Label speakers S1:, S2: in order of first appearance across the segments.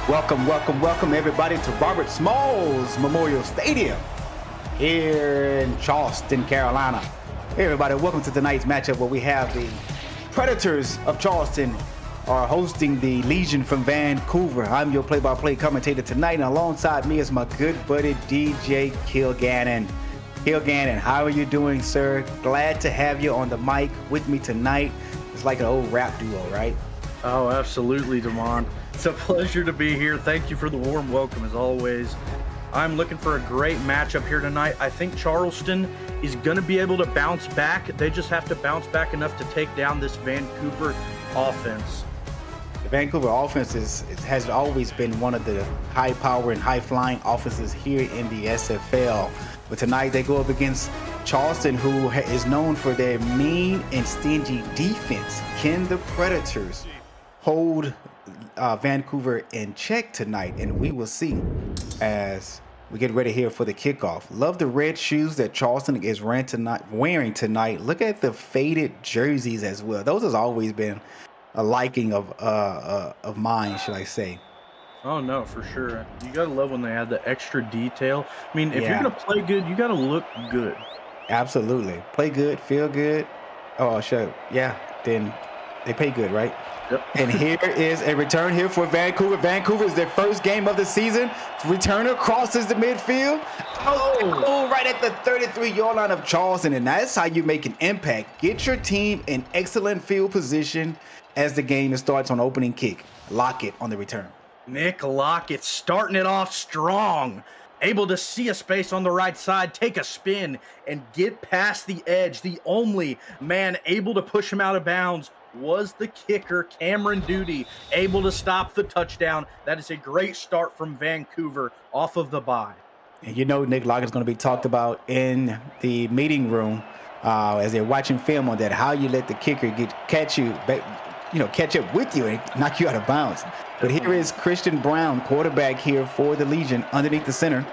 S1: Welcome everybody to Robert Smalls Memorial Stadium here in Charleston, Carolina. Hey everybody, welcome to tonight's matchup where we have the Predators of Charleston are hosting the Legion from Vancouver. I'm your play-by-play commentator tonight, and alongside me is my good buddy DJ Kilgannon. Kilgannon, how are you doing, sir? Glad to have you on the mic with me tonight. It's like an old rap duo, right?
S2: Oh, absolutely, Damon. It's a pleasure to be here. Thank you for the warm welcome, as always. I'm looking for a great matchup here tonight. I think Charleston is going to be able to bounce back. They just have to bounce back enough to take down this Vancouver offense.
S1: The Vancouver offense has always been one of the high-power and high-flying offenses here in the SFL. But tonight they go up against Charleston, who is known for their mean and stingy defense. Can the Predators hold Vancouver in check tonight? And we will see as we get ready here for the kickoff. Love the red shoes that Charleston is wearing tonight. Look at the faded jerseys as well. Those has always been a liking of mine, should I say.
S2: Oh, no, for sure. You got to love when they add the extra detail. I mean, if you're going to play good, you got to look good.
S1: Absolutely. Play good, feel good. Oh, sure. Yeah, then they pay good, right?
S2: Yep.
S1: And here is a return here for Vancouver. Vancouver is their first game of the season. Returner crosses the midfield. Oh, right at the 33-yard line of Charleston. And that's how you make an impact. Get your team in excellent field position as the game starts on opening kick. Lockett on the return.
S2: Nick Lockett starting it off strong. Able to see a space on the right side, take a spin, and get past the edge. The only man able to push him out of bounds was the kicker, Cameron Duty, able to stop the touchdown. That is a great start from Vancouver off of the bye.
S1: And you know Nick Lockett is going to be talked about in the meeting room as they're watching film on that, how you let the kicker catch up with you and knock you out of bounds. But here is Christian Brown, quarterback here for the Legion, underneath the center.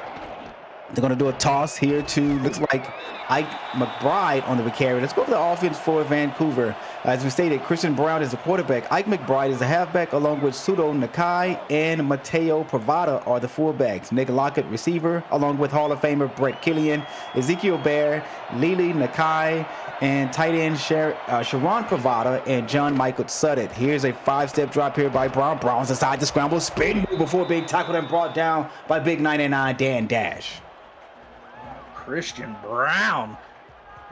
S1: They're going to do a toss here to, looks like, Ike McBride on the carry. Let's go for the offense for Vancouver. As we stated, Christian Brown is the quarterback. Ike McBride is the halfback, along with Sudo Nakai and Mateo Pravada are the fullbacks. Nick Lockett, receiver, along with Hall of Famer Brett Killian, Ezekiel Bear, Lily Nakai, and tight end Sharon Pravada and John Michael Sutton. Here's a five-step drop here by Brown. Brown's inside the scramble, spin move before being tackled and brought down by big 99 Dan Dash.
S2: Christian Brown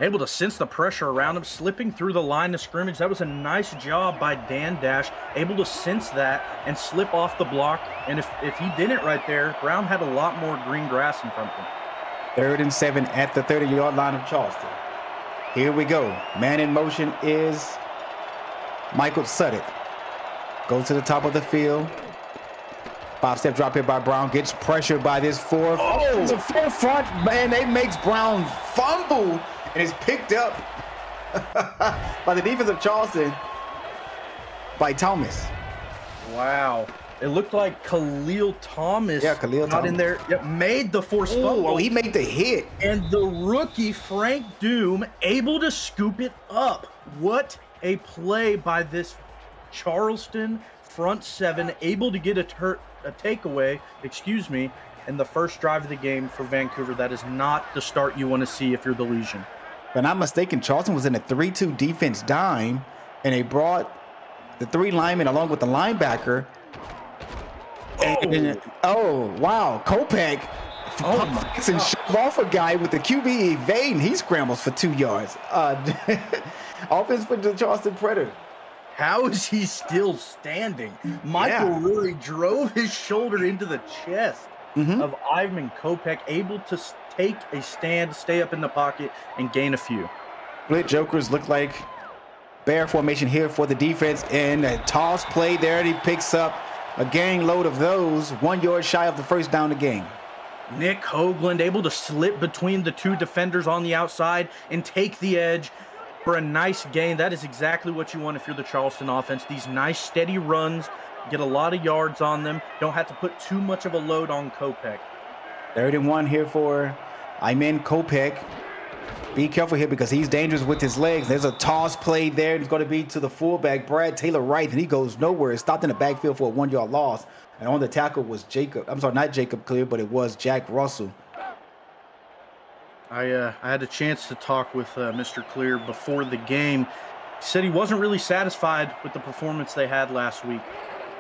S2: able to sense the pressure around him, slipping through the line of scrimmage. That was a nice job by Dan Dash, able to sense that and slip off the block. And if he didn't right there, Brown had a lot more green grass in front of him.
S1: 3rd and 7 at the 30-yard line of Charleston. Here we go. Man in motion is Michael Sutton. Goes to the top of the field. 5-step drop here by Brown. Gets pressured by this fourth. Oh, the forefront, man, they makes Brown fumble and is picked up by the defense of Charleston by Thomas.
S2: Wow. It looked like Khalil Thomas got in there, made the forced fumble.
S1: Oh, he made the hit.
S2: And the rookie, Frank Doom, able to scoop it up. What a play by this Charleston front seven, able to get a takeaway, in the first drive of the game for Vancouver. That is not the start you want to see if you're the Legion.
S1: If I'm not mistaken, Charleston was in a 3-2 defense dime, and they brought the 3 linemen along with the linebacker. Oh wow, Kopeck and shove off a guy with the QB evade, and he scrambles for 2 yards. Offense for the Charleston Predators.
S2: How is he still standing? Michael really drove his shoulder into the chest of Ivan Kopeck, able to take a stand, stay up in the pocket, and gain a few.
S1: Split jokers look like bear formation here for the defense, and a toss play there, and he picks up a gang load of those, 1 yard shy of the first down of the game.
S2: Nick Hoagland able to slip between the 2 defenders on the outside and take the edge for a nice gain. That is exactly what you want if you're the Charleston offense. These nice steady runs, get a lot of yards on them. Don't have to put too much of a load on Kopeck.
S1: 3rd and 1 here for Iman Kopeck. Be careful here because he's dangerous with his legs. There's a toss play there. It's going to be to the fullback, Brad Taylor Wright, and he goes nowhere. It's stopped in the backfield for a 1-yard loss. And on the tackle was Jacob. I'm sorry, not Jacob Clear, but it was Jack Russell.
S2: I had a chance to talk with Mr. Clear before the game. He said he wasn't really satisfied with the performance they had last week.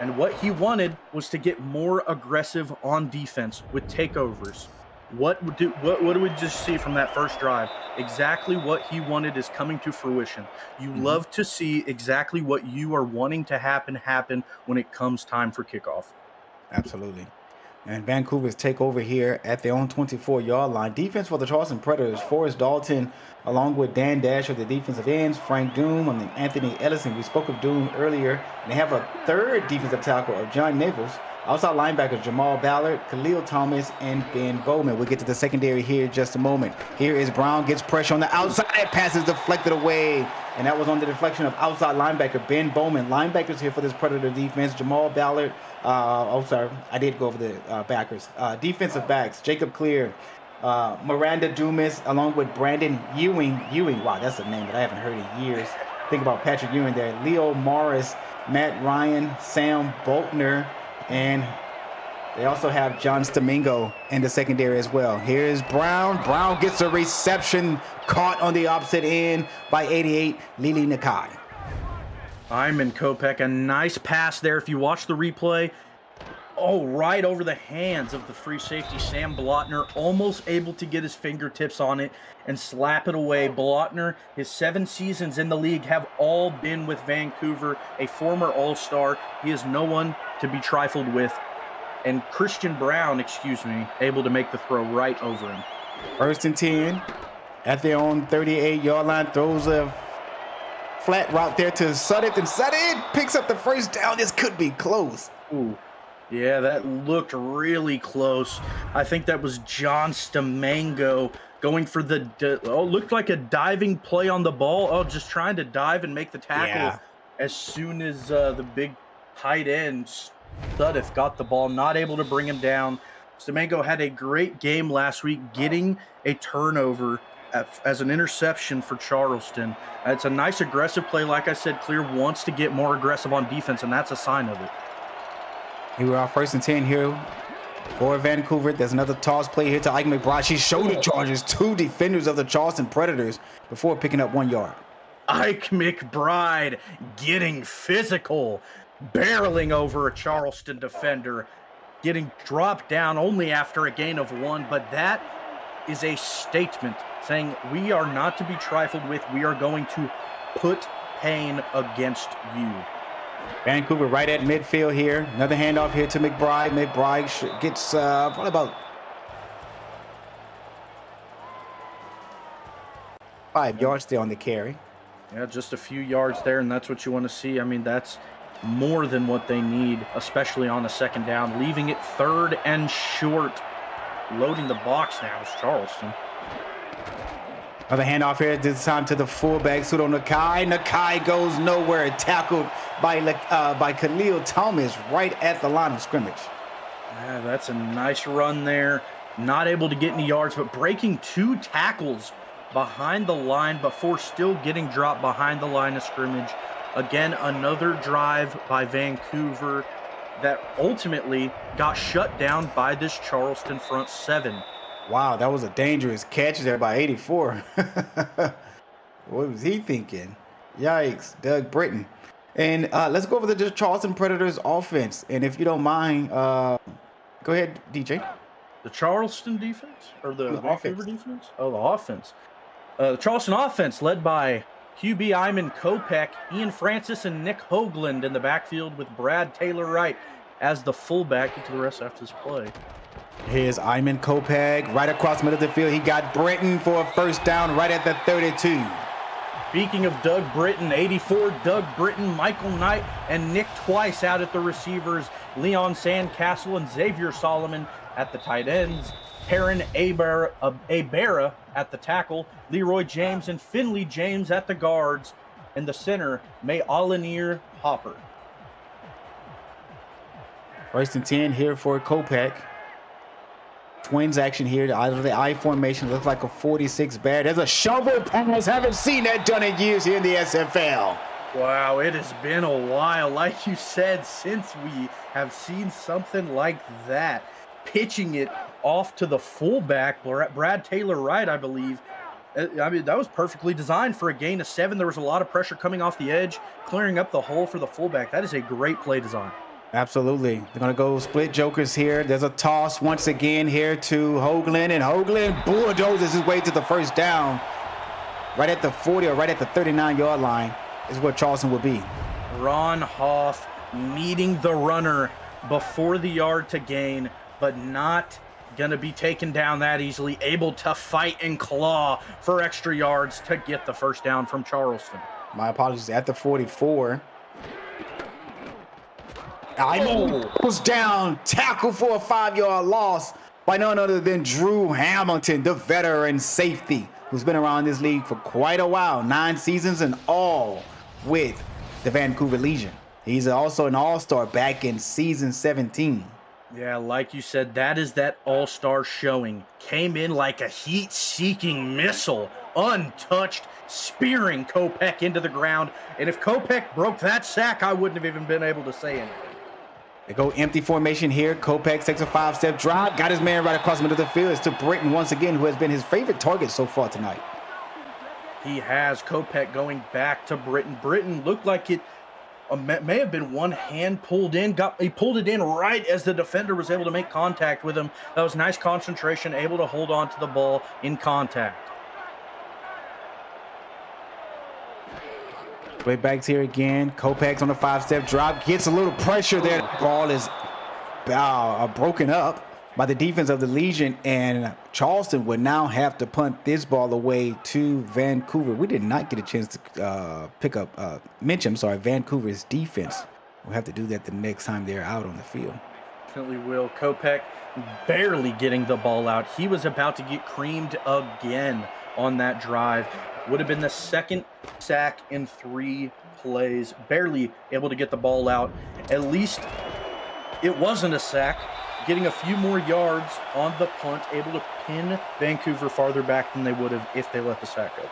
S2: And what he wanted was to get more aggressive on defense with takeovers. What do we just see from that first drive? Exactly what he wanted is coming to fruition. You love to see exactly what you are wanting to happen when it comes time for kickoff.
S1: Absolutely. And Vancouver's take over here at their own 24-yard line. Defense for the Charleston Predators, Forrest Dalton, along with Dan Dasher, the defensive ends, Frank Doom, and Anthony Ellison. We spoke of Doom earlier. And they have a third defensive tackle of John Nichols. Outside linebackers, Jamal Ballard, Khalil Thomas, and Ben Bowman. We'll get to the secondary here in just a moment. Here is Brown, gets pressure on the outside. That pass is deflected away. And that was on the deflection of outside linebacker Ben Bowman. Linebackers here for this Predator defense, Jamal Ballard. I did go over the backers. Defensive backs, Jacob Clear, Miranda Dumas, along with Brandon Ewing. Wow, that's a name that I haven't heard in years. Think about Patrick Ewing there. Leo Morris, Matt Ryan, Sam Boltner, and they also have John Stamingo in the secondary as well. Here's Brown. Brown gets a reception caught on the opposite end by 88, Lili Nakai.
S2: Iman Kopech, a nice pass there. If you watch the replay, right over the hands of the free safety, Sam Blotner, almost able to get his fingertips on it and slap it away. Blotner, his 7 seasons in the league have all been with Vancouver, a former All-Star. He is no one to be trifled with. And Christian Brown, able to make the throw right over him.
S1: 1st and 10 at their own 38-yard line, throws a flat route there to Sutton, and Sutton picks up the first down. This could be close.
S2: Ooh. Yeah, that looked really close. I think that was John Stamango going for looked like a diving play on the ball. Just trying to dive and make the tackle as soon as the big tight end Sutton got the ball, not able to bring him down. Stamango had a great game last week, getting a turnover as an interception for Charleston. It's a nice aggressive play. Like I said, Clear wants to get more aggressive on defense, and that's a sign of it.
S1: Here we are, 1st and 10 here for Vancouver. There's another toss play here to Ike McBride. She shoulder charges 2 defenders of the Charleston Predators before picking up 1 yard.
S2: Ike McBride getting physical, barreling over a Charleston defender, getting dropped down only after a gain of 1. But that is a statement saying we are not to be trifled with. We are going to put pain against you.
S1: Vancouver right at midfield here. Another handoff here to McBride. McBride gets probably about 5 yards there on the carry.
S2: Yeah, just a few yards there, and that's what you want to see. I mean, that's more than what they need, especially on a 2nd down. Leaving it 3rd and short. Loading the box now is Charleston.
S1: Another handoff here, this time to the fullback, Pseudo Nakai. Nakai goes nowhere, tackled by Khalil Thomas right at the line of scrimmage.
S2: Yeah, that's a nice run there. Not able to get any yards, but breaking 2 tackles behind the line before still getting dropped behind the line of scrimmage. Again, another drive by Vancouver that ultimately got shut down by this Charleston front 7.
S1: Wow, that was a dangerous catch there by 84. What was he thinking? Yikes, Doug Britton. And let's go over the Charleston Predators offense. And if you don't mind, go ahead, DJ.
S2: The Charleston defense? Or the Vancouver defense? Oh, the offense. The Charleston offense led by QB Iman Kopech, Ian Francis, and Nick Hoagland in the backfield with Brad Taylor Wright as the fullback. Get to the rest after this play.
S1: Here's Iman Kopech right across the middle of the field. He got Britton for a 1st down right at the 32.
S2: Speaking of Doug Britton, 84, Doug Britton, Michael Knight, and Nick Twice out at the receivers. Leon Sandcastle and Xavier Solomon at the tight ends. Perrin Abera at the tackle. Leroy James and Finley James at the guards. In the center, May Alanir Hopper.
S1: 1st and 10 here for Kopech. twins action here out of the I formation. Looks like a 46 bear. There's a shovel pass. Haven't seen that done in years here in the SFL.
S2: Wow, it has been a while, like you said, since we have seen something like that. Pitching it off to the fullback, Brad Taylor Wright, I believe. I mean, that was perfectly designed for a gain of 7. There was a lot of pressure coming off the edge, clearing up the hole for the fullback. That is a great play design.
S1: Absolutely. They're going to go split jokers here. There's a toss once again here to Hoagland, and Hoagland bulldozes his way to the first down. Right at the 40 or right at the 39-yard line is where Charleston will be.
S2: Ron Hoff meeting the runner before the yard to gain, but not going to be taken down that easily, able to fight and claw for extra yards to get the first down from Charleston.
S1: My apologies, at the 44. Goes down, tackle for a 5-yard loss by none other than Drew Hamilton, the veteran safety who's been around this league for quite a while, 9 seasons and all with the Vancouver Legion. He's also an all-star back in season 17.
S2: Yeah, like you said, that is that all-star showing. Came in like a heat-seeking missile, untouched, spearing Kopech into the ground. And if Kopech broke that sack, I wouldn't have even been able to say anything.
S1: They go empty formation here. Kopech takes a 5-step drive. Got his man right across the middle of the field. It's to Britton once again, who has been his favorite target so far tonight.
S2: He has. Kopech going back to Britton. Britton looked like it may have been one hand pulled in. He pulled it in right as the defender was able to make contact with him. That was nice concentration, able to hold on to the ball in contact.
S1: Way back here again. Kopech's on a 5-step drop. Gets a little pressure there. Ball is broken up by the defense of the Legion, and Charleston would now have to punt this ball away to Vancouver. We did not get a chance to mention Vancouver's defense. We'll have to do that the next time they're out on the field.
S2: Definitely will. Kopech barely getting the ball out. He was about to get creamed again on that drive. Would have been the second sack in 3 plays. Barely able to get the ball out. At least it wasn't a sack. Getting a few more yards on the punt, able to pin Vancouver farther back than they would have if they let the sack go.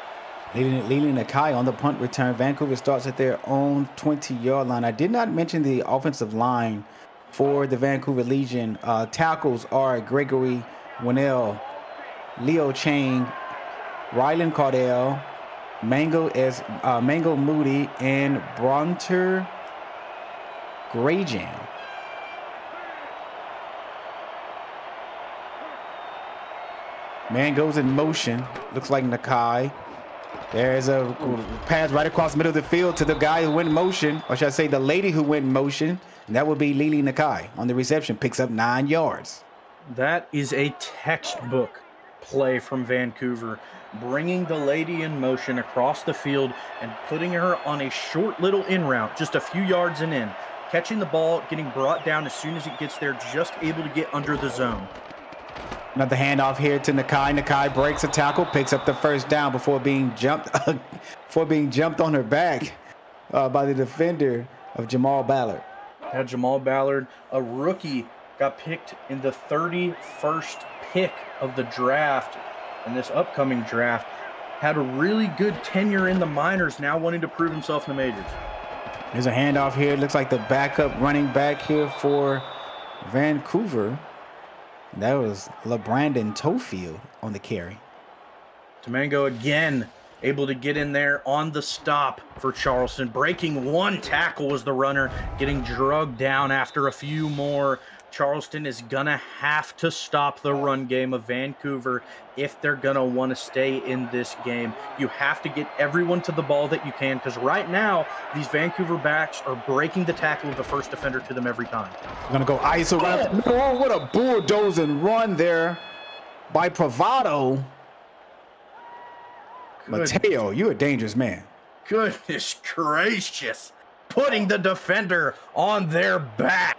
S1: Leading Nakai on the punt return. Vancouver starts at their own 20-yard line. I did not mention the offensive line for the Vancouver Legion. Tackles are Gregory Winnell, Leo Chang, Rylan Cardell, Mango Moody, and Bronter Grayjam. Man goes in motion. Looks like Nakai. There's a pass right across the middle of the field to the guy who went in motion, or should I say the lady who went in motion, and that would be Lily Nakai on the reception. Picks up 9 yards.
S2: That is a textbook play from Vancouver, bringing the lady in motion across the field and putting her on a short little in route, just a few yards and in. Catching the ball, getting brought down as soon as it gets there, just able to get under the zone.
S1: Another handoff here to Nakai. Nakai breaks a tackle, picks up the first down before being jumped on her back by the defender of Jamal Ballard.
S2: Had Jamal Ballard, a rookie, got picked in the 31st pick of the draft in this upcoming draft. Had a really good tenure in the minors, now wanting to prove himself in the majors.
S1: There's a handoff here. Looks like the backup running back here for Vancouver. That was LeBrandon Tofield on the carry.
S2: Domingo again able to get in there on the stop for Charleston. Breaking 1 tackle was the runner, getting drugged down after a few more. Charleston is going to have to stop the run game of Vancouver if they're going to want to stay in this game. You have to get everyone to the ball that you can, because right now, these Vancouver backs are breaking the tackle of the first defender to them every time.
S1: We're going to go ISO right. Oh, what a bulldozing run there by Pravado. Mateo, you're a dangerous man.
S2: Goodness gracious. Putting the defender on their back.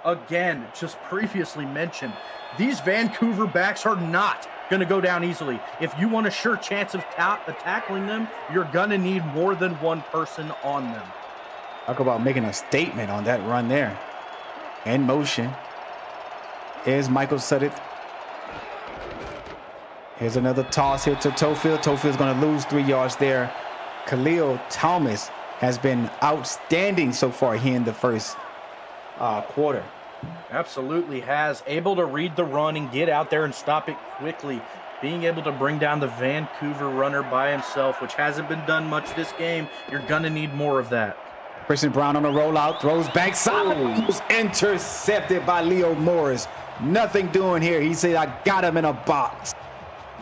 S2: Again, just previously mentioned, these Vancouver backs are not going to go down easily. If you want a sure chance of tackling them, you're going to need more than one person on them.
S1: Talk about making a statement on that run there. In motion is Michael Sudduth. Here's another toss here to Tofield. Tofield's going to lose 3 yards there. Khalil Thomas has been outstanding so far here in the first quarter.
S2: Absolutely has. Able to read the run and get out there and stop it quickly. Being able to bring down the Vancouver runner by himself, which hasn't been done much this game. You're going to need more of that.
S1: Christian Brown on a rollout, throws backside, was intercepted by Leo Morris. Nothing doing here. He said, I got him in a box.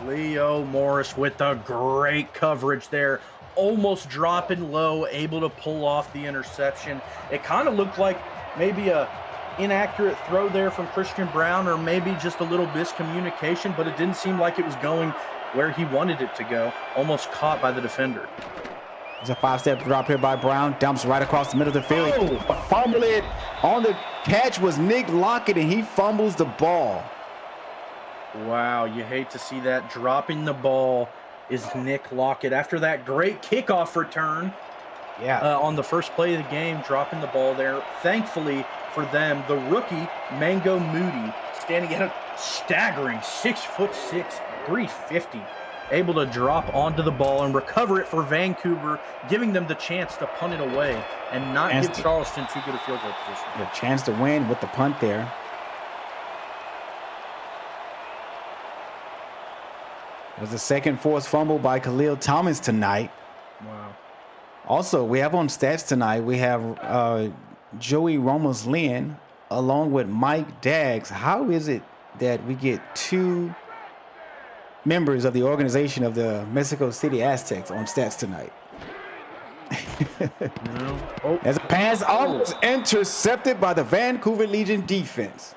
S2: Leo Morris with the great coverage there. Almost dropping low, able to pull off the interception. It kind of looked like maybe a inaccurate throw there from Christian Brown, or maybe just a little miscommunication, but it didn't seem like it was going where he wanted it to go. Almost caught by the defender.
S1: There's a 5-step drop here by Brown. Dumps right across the middle of the field. Oh. Fumble it. On the catch was Nick Lockett, and he fumbles the ball.
S2: Wow, you hate to see that. Dropping the ball is Nick Lockett after that great kickoff return.
S1: Yeah.
S2: On the first play of the game, dropping the ball there. Thankfully for them, the rookie Mango Moody, standing at a staggering 6'6", 350, able to drop onto the ball and recover it for Vancouver, giving them the chance to punt it away and not give Charleston too good a field goal position.
S1: A chance to win with the punt there. It was the second forced fumble by Khalil Thomas tonight.
S2: Wow.
S1: Also, we have on stats tonight, we have Joey Ramos-Lynn along with Mike Daggs. How is it that we get 2 members of the organization of the Mexico City Aztecs on stats tonight?
S2: No.
S1: As a pass was intercepted by the Vancouver Legion defense.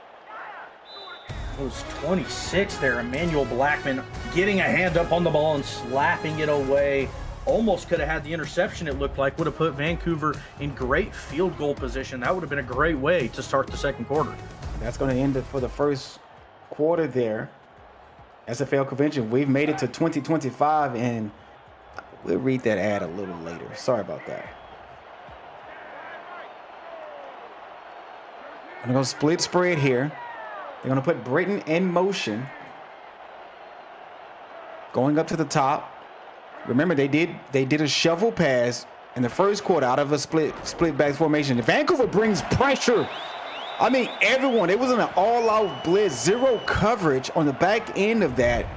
S2: It was 26 there. Emmanuel Blackman getting a hand up on the ball and slapping it away. Almost could have had the interception, it looked like. Would have put Vancouver in great field goal position. That would have been a great way to start the second quarter.
S1: That's going to end it for the first quarter there. SFL convention, we've made it to 2025, and we'll read that ad a little later. Sorry about that. I'm going to split spread here. They're going to put Britain in motion. Going up to the top. Remember, they did a shovel pass in the first quarter out of a split back formation. Vancouver brings pressure. I mean, everyone. It was an all-out blitz, 0 coverage on the back end of that,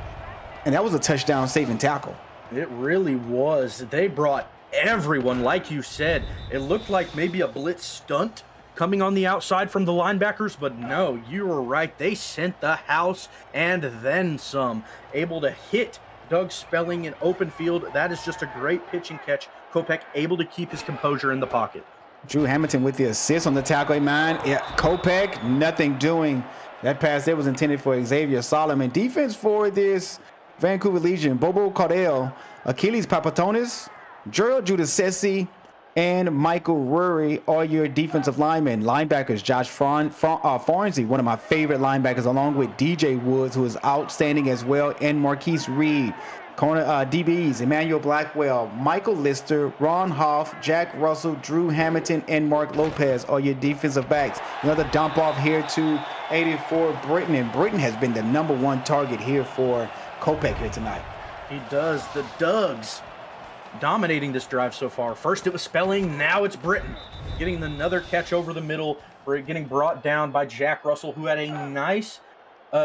S1: and that was a touchdown saving tackle.
S2: It really was. They brought everyone, like you said. It looked like maybe a blitz stunt coming on the outside from the linebackers, but no, you were right. They sent the house and then some. Able to hit Doug Spelling in open field. That is just a great pitch and catch. Kopech able to keep his composure in the pocket.
S1: Drew Hamilton with the assist on the tackle, man. Yeah, Kopech, nothing doing. That pass there was intended for Xavier Solomon. Defense for this Vancouver Legion: Bobo Cardell, Achilles Papatonis, Gerald Giudice, and Michael Rury are your defensive linemen. Linebackers: Josh Farnsey, one of my favorite linebackers, along with DJ Woods, who is outstanding as well, and Marquise Reed. Corner DBs: Emmanuel Blackwell, Michael Lister, Ron Hoff, Jack Russell, Drew Hamilton, and Mark Lopez are your defensive backs. Another dump off here to 84 Britain, and Britain has been the #1 target here for Kopech here tonight.
S2: He does. The Dugs dominating this drive so far. First it was Spelling, now it's Britain. Getting another catch over the middle, getting brought down by Jack Russell, who had a nice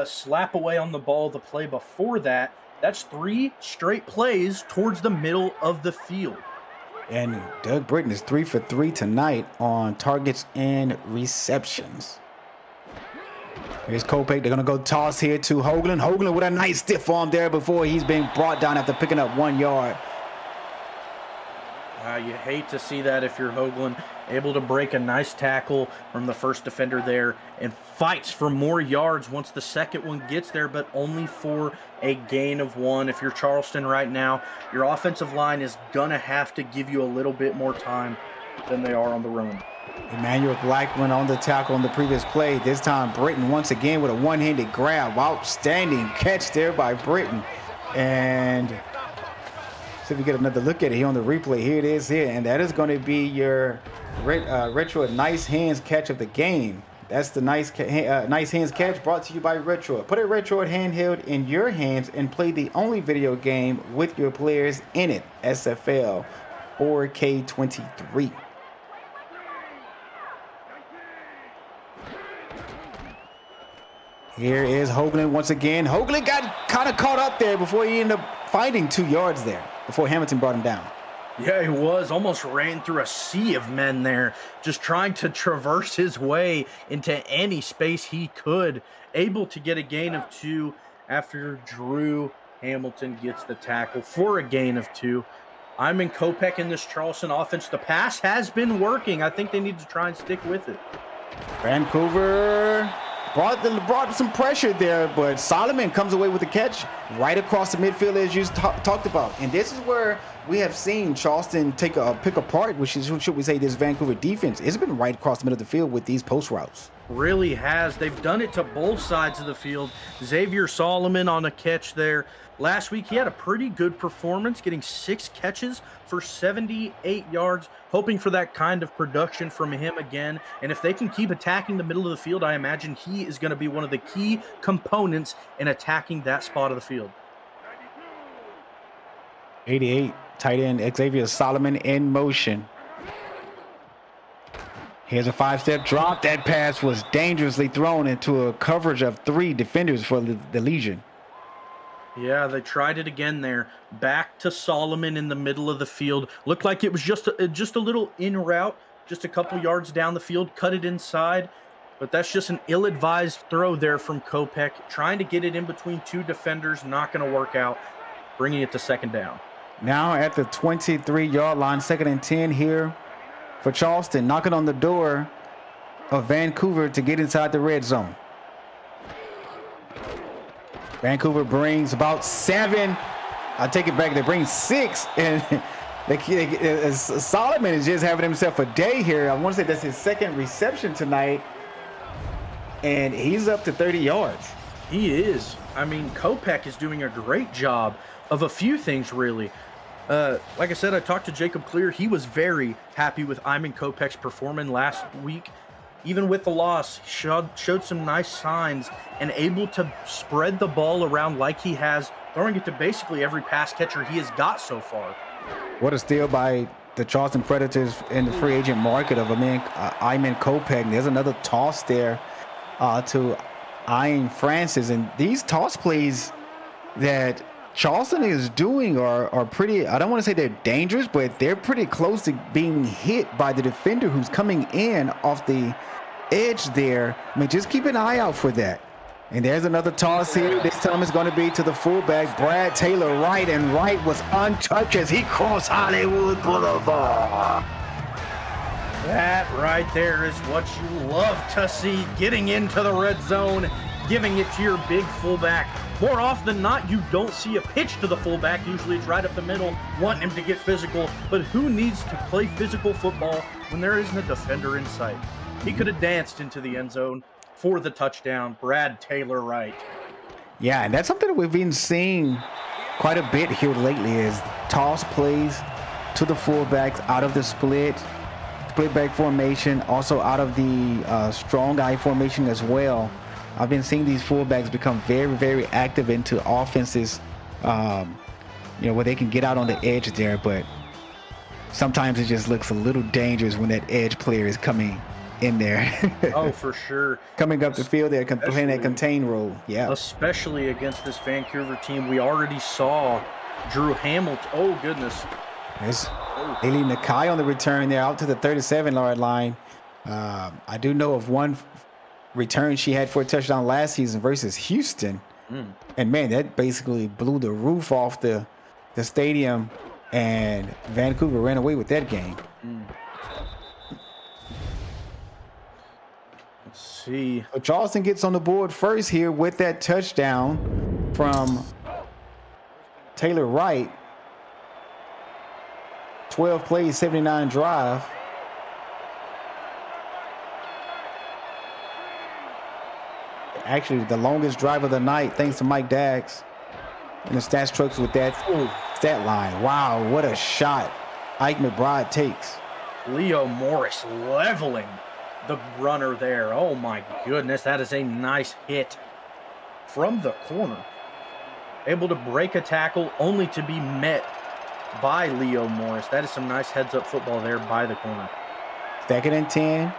S2: slap away on the ball the play before that. That's 3 straight plays towards the middle of the field.
S1: And Doug Britton is 3 for 3 tonight on targets and receptions. Here's Kopech. They're going to go toss here to Hoagland. Hoagland with a nice stiff arm there before he's being brought down after picking up 1 yard.
S2: You hate to see that if you're Hoagland, able to break a nice tackle from the first defender there and fights for more yards once the second one gets there, but only for a gain of 1. If you're Charleston right now, your offensive line is going to have to give you a little bit more time than they are on the run.
S1: Emmanuel Blackman on the tackle on the previous play. This time Britain once again with a one-handed grab. Outstanding catch there by Britain. And see if we get another look at it here on the replay. Here it is here, and that is going to be your retro nice hands catch of the game. That's the nice hands catch brought to you by Retroid. Put a Retroid handheld in your hands and play the only video game with your players in it. SFL 4K23. Here is Hoagland once again. Hoagland got kind of caught up there before he ended up finding 2 yards there before Hamilton brought him down.
S2: Yeah, he was. Almost ran through a sea of men there, just trying to traverse his way into any space he could. Able to get a gain of 2 after Drew Hamilton gets the tackle for a gain of 2. I'm in Kopech in this Charleston offense. The pass has been working. I think they need to try and stick with it.
S1: Vancouver brought some pressure there, but Solomon comes away with the catch right across the midfield as you talked about. And this is where we have seen Charleston pick apart, which is, should we say, this Vancouver defense. It's been right across the middle of the field with these post routes.
S2: Really has. They've done it to both sides of the field. Xavier Solomon on a catch there. Last week, he had a pretty good performance, getting 6 catches for 78 yards. Hoping for that kind of production from him again. And if they can keep attacking the middle of the field, I imagine he is going to be one of the key components in attacking that spot of the field.
S1: 88, tight end Xavier Solomon in motion. Here's a 5-step drop. That pass was dangerously thrown into a coverage of 3 defenders for the Legion.
S2: Yeah, they tried it again there. Back to Solomon in the middle of the field. Looked like it was just a little in route, just a couple yards down the field, cut it inside. But that's just an ill-advised throw there from Kopech. Trying to get it in between 2 defenders, not going to work out. Bringing it to second down.
S1: Now at the 23-yard line, 2nd and 10 here for Charleston. Knocking on the door of Vancouver to get inside the red zone. Vancouver brings about 7. I take it back. They bring 6, and Solomon is just having himself a day here. I want to say that's his 2nd reception tonight, and he's up to 30 yards.
S2: He is. I mean, Kopech is doing a great job of a few things, really. Like I said, I talked to Jacob Clear. He was very happy with Iman Kopech's performance last week. Even with the loss, showed some nice signs and able to spread the ball around like he has, throwing it to basically every pass catcher he has got so far.
S1: What a steal by the Charleston Predators in the free agent market of Iman Kopech. There's another toss there to Ian Francis. And these toss plays that Charleston is doing are pretty, I don't want to say they're dangerous, but they're pretty close to being hit by the defender who's coming in off the edge there. I mean, just keep an eye out for that. And there's another toss here. This time it's going to be to the fullback, Brad Taylor Wright, and Wright was untouched as he crossed Hollywood Boulevard.
S2: That right there is what you love to see, getting into the red zone, giving it to your big fullback. More often than not, you don't see a pitch to the fullback. Usually it's right up the middle, wanting him to get physical. But who needs to play physical football when there isn't a defender in sight? He could have danced into the end zone for the touchdown. Brad Taylor Wright.
S1: Yeah, and that's something that we've been seeing quite a bit here lately is toss plays to the fullbacks out of the split back formation, also out of the strong eye formation as well. I've been seeing these fullbacks become very, very active into offenses, where they can get out on the edge there, but sometimes it just looks a little dangerous when that edge player is coming in there.
S2: Oh, for sure.
S1: Coming up the field there, playing that contain role. Yeah.
S2: Especially against this Vancouver team. We already saw Drew Hamilton. Oh, goodness.
S1: There's Ailey Nakai on the return there out to the 37-yard line. I do know of one return she had for a touchdown last season versus Houston. And, man, that basically blew the roof off the stadium, and Vancouver ran away with that game.
S2: See.
S1: So Charleston gets on the board first here with that touchdown from Taylor Wright. 12 plays, 79 drive. Actually, the longest drive of the night, thanks to Mike Daggs and the stats trucks with that stat line. Wow, what a shot Ike McBride takes.
S2: Leo Morris leveling the runner there. Oh my goodness, that is a nice hit from the corner. Able to break a tackle only to be met by Leo Morris. That is some nice heads-up football there by the corner.
S1: 2nd and 10.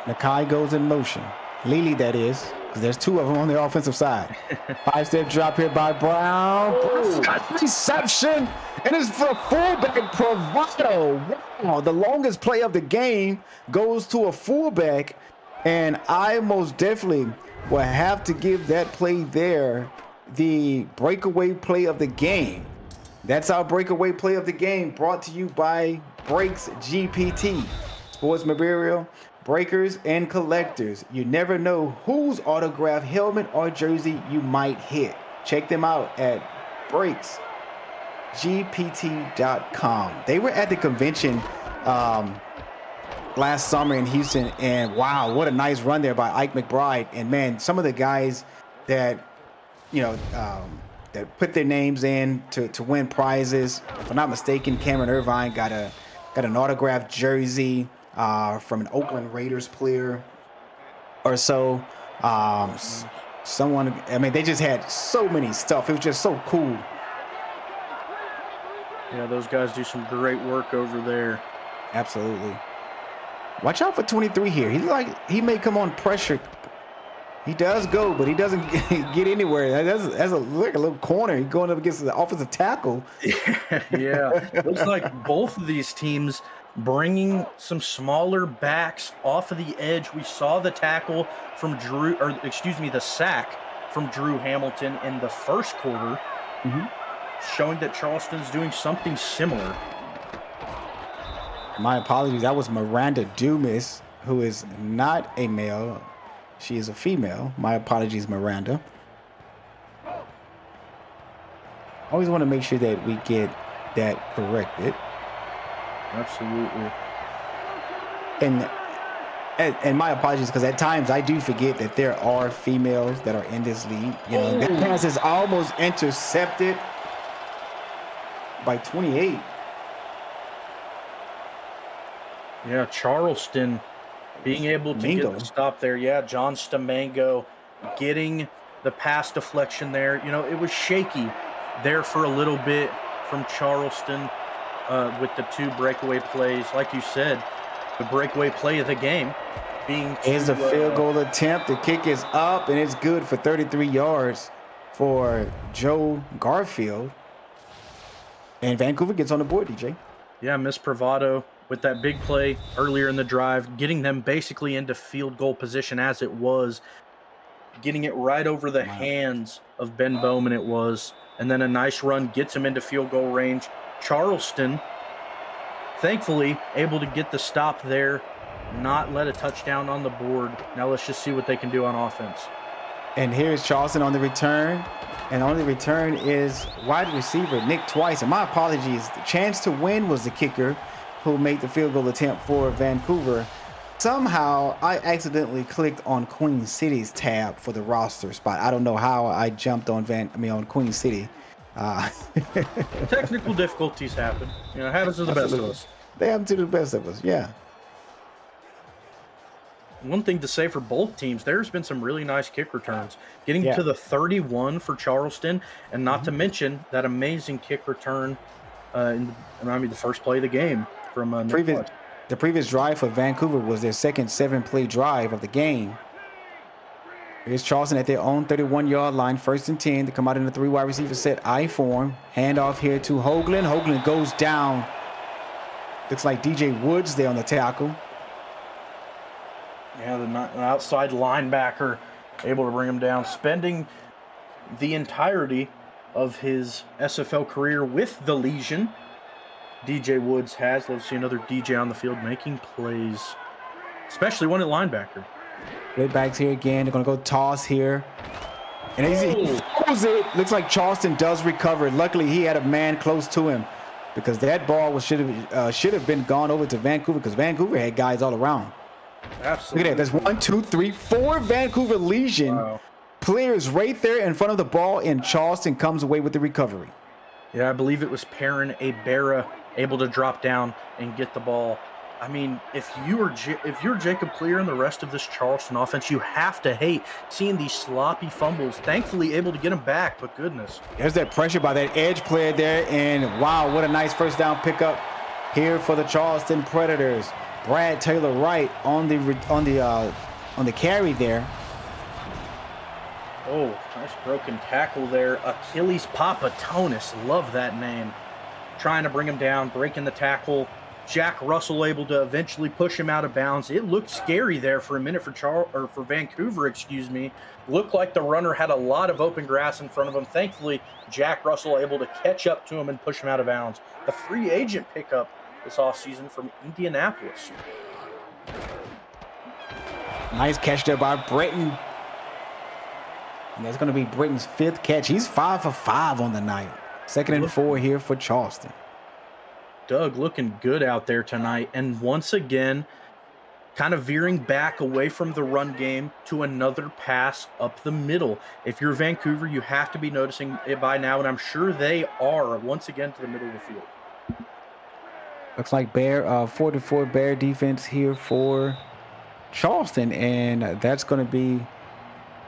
S1: Nakai goes in motion. Lily, that is, because there's 2 of them on the offensive side. 5-step drop here by Brown. Reception, and it's for fullback Bravado. Wow, the longest play of the game goes to a fullback, and I most definitely will have to give that play there the breakaway play of the game. That's our breakaway play of the game, brought to you by Breaks GPT. Sports Memorial breakers and collectors. You never know whose autographed helmet or jersey you might hit. Check them out at breaksgpt.com. They were at the convention last summer in Houston, and wow, what a nice run there by Ike McBride. And man, some of the guys that that put their names in to win prizes. If I'm not mistaken, Cameron Irvine got an autographed jersey from an Oakland Raiders player or so. Someone, I mean, they just had so many stuff. It was just so cool.
S2: Yeah, those guys do some great work over there.
S1: Absolutely. Watch out for 23 here. He may come on pressure. He does go, but he doesn't get anywhere. That's a little corner. He's going up against the offensive tackle.
S2: Yeah. Looks like both of these teams bringing some smaller backs off of the edge. We saw the tackle from the sack from Drew Hamilton in the first quarter, showing that Charleston's doing something similar.
S1: My apologies. That was Miranda Dumas, who is not a male. She is a female. My apologies, Miranda. Always want to make sure that we get that corrected.
S2: Absolutely.
S1: And my apologies, because at times I do forget that there are females that are in this league. You know, that pass is almost intercepted by 28.
S2: Yeah, Charleston being able to get the stop there. Yeah, John Stamango getting the pass deflection there. You know, it was shaky there for a little bit from Charleston with the 2 breakaway plays. Like you said, the breakaway play of the game being
S1: is a field goal attempt. The kick is up, and it's good for 33 yards for Joe Garfield. And Vancouver gets on the board, DJ.
S2: Yeah, Miss Bravado with that big play earlier in the drive, getting them basically into field goal position as it was, getting it right over the hands of Ben Bowman it was, and then a nice run gets him into field goal range. Charleston, thankfully, able to get the stop there, not let a touchdown on the board. Now let's just see what they can do on offense.
S1: And here's Charleston on the return. And on the return is wide receiver Nick Twice. And my apologies, the chance to win was the kicker who made the field goal attempt for Vancouver. Somehow I accidentally clicked on Queen City's tab for the roster spot. I don't know how I jumped on on Queen City.
S2: Technical difficulties happen. You know, it happens to the best of us.
S1: They happen to the best of us, yeah.
S2: One thing to say for both teams, there's been some really nice kick returns. Getting to the 31 for Charleston, and not to mention that amazing kick return the first play of the game from
S1: the previous drive for Vancouver was their second 7-play drive of the game. Here's Charleston at their own 31-yard line, 1st and 10 to come out in the 3 wide receiver set I form. Handoff here to Hoagland. Hoagland goes down. Looks like DJ Woods there on the tackle.
S2: Yeah, the outside linebacker able to bring him down, spending the entirety of his SFL career with the Legion. DJ Woods has. Let's see another DJ on the field making plays, especially one at linebacker.
S1: Red backs here again. They're going to go toss here. And he throws it. Looks like Charleston does recover. Luckily, he had a man close to him because that ball should have been gone over to Vancouver because Vancouver had guys all around.
S2: Absolutely.
S1: Look at that. There's 1, 2, 3, 4 Vancouver Legion players right there in front of the ball, and Charleston comes away with the recovery.
S2: Yeah, I believe it was Perrin Abera able to drop down and get the ball. I mean, if you're Jacob Clear and the rest of this Charleston offense, you have to hate seeing these sloppy fumbles. Thankfully, able to get them back, but goodness.
S1: There's that pressure by that edge player there, and wow, what a nice first down pickup here for the Charleston Predators. Brad Taylor Wright on the carry there.
S2: Oh, nice broken tackle there. Achilles Papatonis, love that name. Trying to bring him down, breaking the tackle. Jack Russell able to eventually push him out of bounds. It looked scary there for a minute for Vancouver, excuse me. Looked like the runner had a lot of open grass in front of him. Thankfully, Jack Russell able to catch up to him and push him out of bounds. The free agent pickup this offseason from Indianapolis.
S1: Nice catch there by Britton. And that's going to be Britton's 5th catch. He's 5 for 5 on the night. 2nd and 4 here for Charleston.
S2: Doug looking good out there tonight. And once again, kind of veering back away from the run game to another pass up the middle. If you're Vancouver, you have to be noticing it by now, and I'm sure they are, once again to the middle of the field.
S1: Looks like 4-4 Bear defense here for Charleston, and that's going to be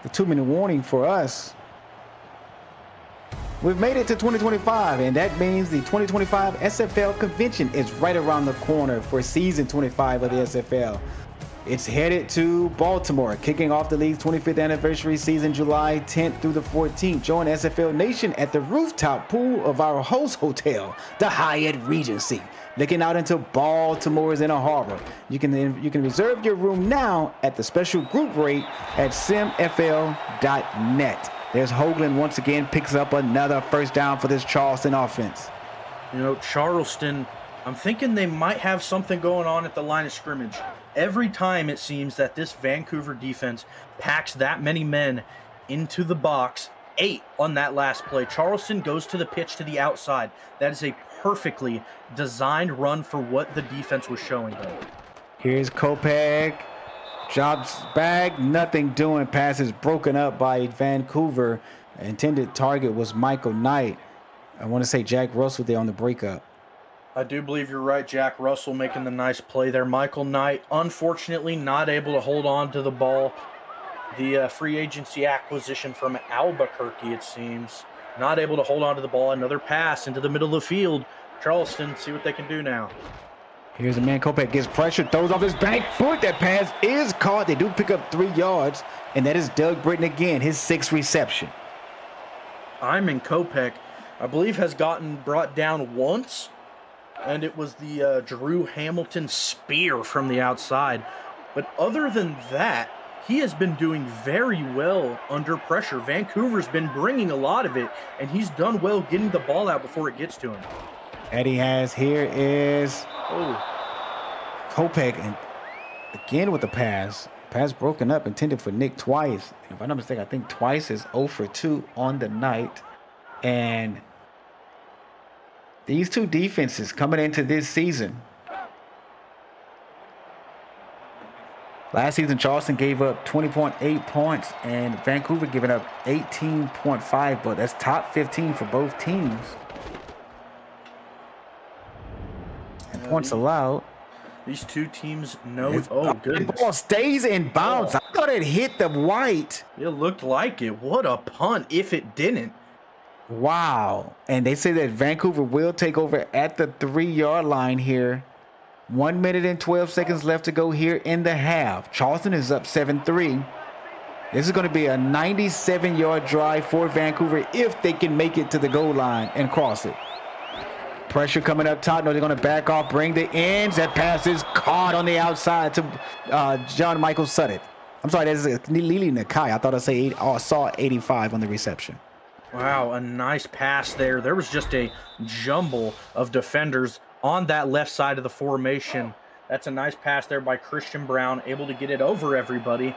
S1: the 2-minute warning for us. We've made it to 2025, and that means the 2025 SFL convention is right around the corner for season 25 of the SFL. It's headed to Baltimore, kicking off the league's 25th anniversary season July 10th through the 14th. Join SFL Nation at the rooftop pool of our host hotel, the Hyatt Regency, looking out into Baltimore's Inner Harbor. You can reserve your room now at the special group rate at simfl.net. There's Hoagland once again picks up another first down for this Charleston offense.
S2: You know, Charleston, I'm thinking they might have something going on at the line of scrimmage. Every time it seems that this Vancouver defense packs that many men into the box, 8 on that last play. Charleston goes to the pitch to the outside. That is a perfectly designed run for what the defense was showing them.
S1: Here's Kopech. Drops back, nothing doing. Pass is broken up by Vancouver. Intended target was Michael Knight. I want to say Jack Russell there on the breakup.
S2: I do believe you're right. Jack Russell making the nice play there. Michael Knight, unfortunately, not able to hold on to the ball. The free agency acquisition from Albuquerque, it seems. Not able to hold on to the ball. Another pass into the middle of the field. Charleston, see what they can do now.
S1: Here's a man, Kopech gets pressure, throws off his back foot. That pass is caught. They do pick up 3 yards, and that is Doug Britton again, his 6th reception.
S2: Iman Kopech, I believe, has gotten brought down once, and it was the Drew Hamilton spear from the outside. But other than that, he has been doing very well under pressure. Vancouver's been bringing a lot of it, and he's done well getting the ball out before it gets to him.
S1: Eddie has here is Kopech, and again with the pass. Pass broken up, intended for Nick Twice. And if I'm not mistaken, I think Twice is 0 for 2 on the night. And these 2 defenses coming into this season. Last season, Charleston gave up 20.8 points, and Vancouver giving up 18.5, but that's top 15 for both teams. And points allowed.
S2: These 2 teams know. Oh, goodness.
S1: The ball stays in bounds. I thought it hit the white.
S2: It looked like it. What a punt if it didn't.
S1: Wow. And they say that Vancouver will take over at the 3-yard line here. 1 minute and 12 seconds left to go here in the half. Charleston is up 7-3. This is going to be a 97-yard drive for Vancouver if they can make it to the goal line and cross it. Pressure coming up top. No, they're going to back off, bring the ends. That pass is caught on the outside to John Michael Sutton. I'm sorry, that's Lili Nakai. I thought I saw 85 on the reception.
S2: Wow, a nice pass there. There was just a jumble of defenders on that left side of the formation. That's a nice pass there by Christian Brown, able to get it over everybody.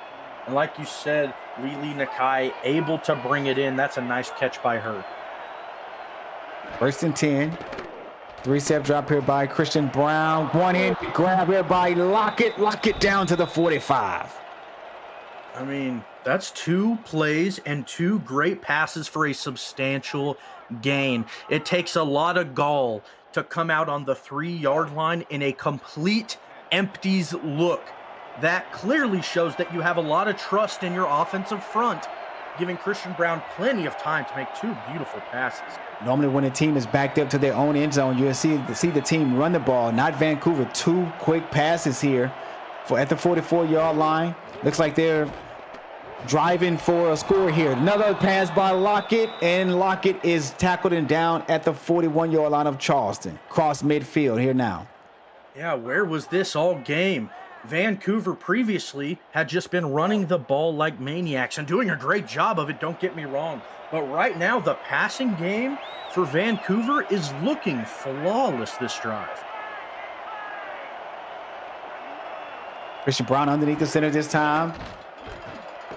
S2: And like you said, Lili Nakai able to bring it in. That's a nice catch by her.
S1: 1st and 10. 3-step drop here by Christian Brown. 1 grab here by Lockett. Lockett down to the 45.
S2: I mean, That's 2 plays and 2 great passes for a substantial gain. It takes a lot of gall to come out on the 3-yard line in a complete empties look. That clearly shows that you have a lot of trust in your offensive front, giving Christian Brown plenty of time to make 2 beautiful passes.
S1: Normally when a team is backed up to their own end zone, you'll see the team run the ball, not Vancouver. 2 quick passes here at the 44-yard line. Looks like they're driving for a score here. Another pass by Lockett, and Lockett is tackled and down at the 41-yard line of Charleston. Cross midfield here now.
S2: Yeah, where was this all game? Vancouver previously had just been running the ball like maniacs and doing a great job of it, don't get me wrong. But right now, the passing game for Vancouver is looking flawless this drive.
S1: Christian Brown underneath the center this time.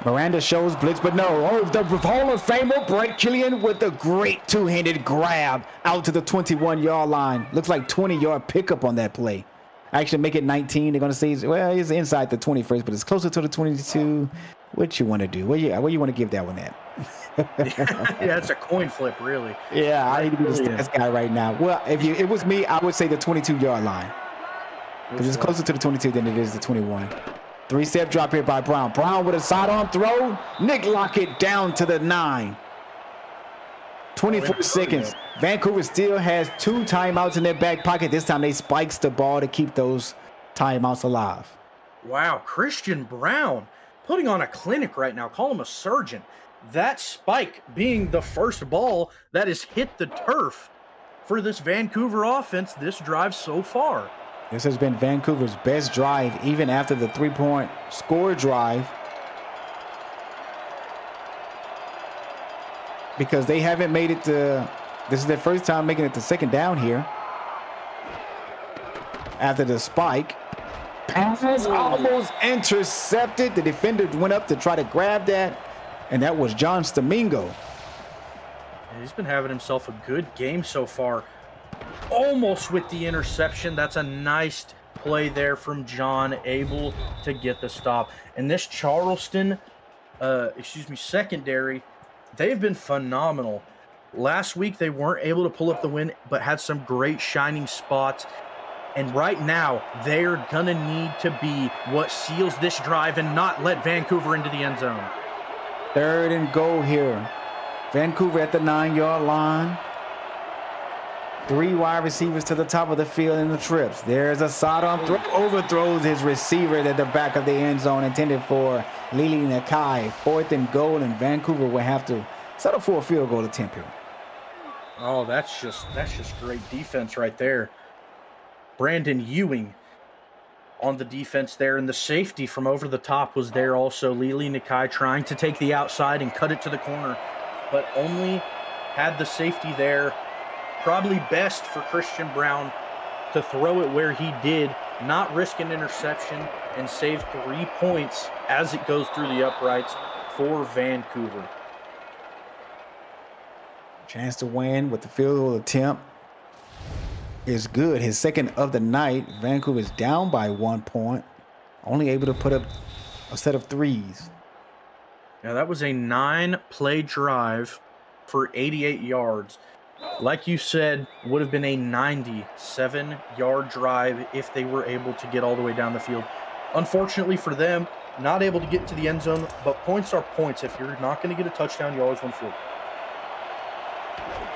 S1: Miranda shows blitz, but no. Oh, the Hall of Famer, Brett Killian, with a great two-handed grab out to the 21-yard line. Looks like 20-yard pickup on that play. Actually make it 19. They're going to say, well, it's inside the 21st, but it's closer to the 22. What you want to do? Where you want to give that one at?
S2: Yeah, it's a coin flip, really.
S1: Yeah, I need to be the stats guy right now. Well, if it was me, I would say the 22-yard line. Because it's closer to the 22 than it is the 21. 3-step drop here by Brown. Brown with a sidearm throw. Nick Lockett down to the 9. 24 seconds. Vancouver still has 2 timeouts in their back pocket. This time they spikes the ball to keep those timeouts alive.
S2: Wow, Christian Brown putting on a clinic right now. Call him a surgeon. That spike being the first ball that has hit the turf for this Vancouver offense this drive so far.
S1: This has been Vancouver's best drive, even after the 3-point score drive, because they haven't made it to, this is their first time making it to second down here. After the spike, pass was almost intercepted. The defender went up to try to grab that, and that was John Stamingo.
S2: He's been having himself a good game so far. Almost with the interception. That's a nice play there from John, able to get the stop. And this Charleston, secondary, they've been phenomenal. Last week, they weren't able to pull up the win, but had some great shining spots. And right now, they're going to need to be what seals this drive and not let Vancouver into the end zone.
S1: 3rd and goal here. Vancouver at the 9-yard line. 3 wide receivers to the top of the field in the trips. There's a sidearm throw, overthrows his receiver at the back of the end zone, intended for Lili Nakai. 4th and goal, and Vancouver will have to settle for a field goal attempt here.
S2: Oh, that's just great defense right there. Brandon Ewing on the defense there, and the safety from over the top was there also. Lili Nakai trying to take the outside and cut it to the corner, but only had the safety there. Probably best for Christian Brown to throw it where he did, not risk an interception, and save 3 points as it goes through the uprights for Vancouver.
S1: Chance to win with the field goal attempt is good. His second of the night. Vancouver is down by 1 point, only able to put up a set of 3s.
S2: Now that was a 9-play drive for 88 yards. Like you said, would have been a 97-yard drive if they were able to get all the way down the field. Unfortunately for them, not able to get to the end zone, but points are points. If you're not going to get a touchdown, you always want to field.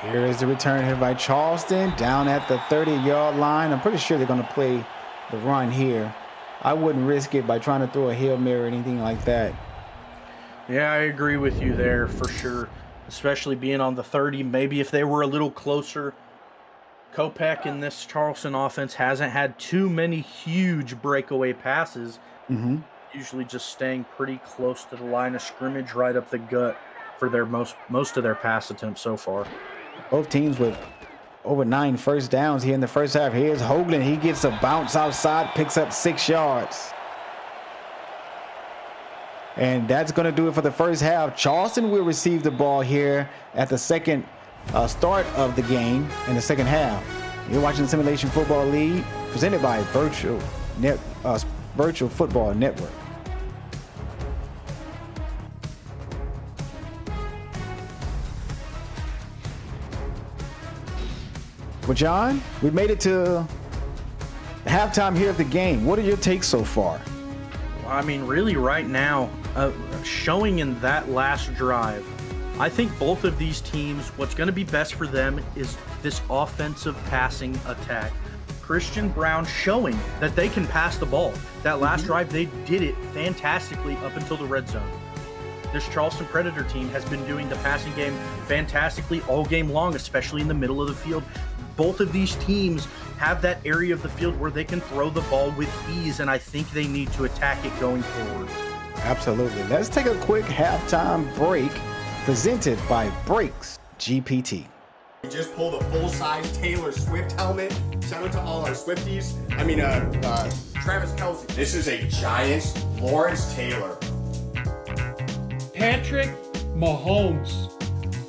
S1: Here is the return here by Charleston, down at the 30-yard line. I'm pretty sure they're going to play the run here. I wouldn't risk it by trying to throw a Hail Mary or anything like that.
S2: Yeah, I agree with you there for sure. Especially being on the 30, maybe if they were a little closer. Kopech in this Charleston offense hasn't had too many huge breakaway passes. Usually just staying pretty close to the line of scrimmage, right up the gut for their most of their pass attempts so far.
S1: Both teams with over 9 first downs here in the first half. Here's Hoagland. He gets a bounce outside, picks up 6 yards. And that's going to do it for the first half. Charleston will receive the ball here at the second start of the game in the second half. You're watching the Simulation Football League, presented by Virtual Football Network. Well, John, we made it to halftime here of the game. What are your takes so far?
S2: I mean, really right now, showing in that last drive, I think both of these teams, what's going to be best for them is this offensive passing attack. Christian Brown showing that they can pass the ball. That last drive, they did it fantastically up until the red zone. This Charleston Predator team has been doing the passing game fantastically all game long, especially in the middle of the field. Both of these teams have that area of the field where they can throw the ball with ease, and I think they need to attack it going forward.
S1: Absolutely. Let's take a quick halftime break presented by Brakes GPT.
S3: We just pulled a full-size Taylor Swift helmet. Shout out to all our Swifties. Travis Kelce. This is a Giants Lawrence Taylor.
S4: Patrick Mahomes.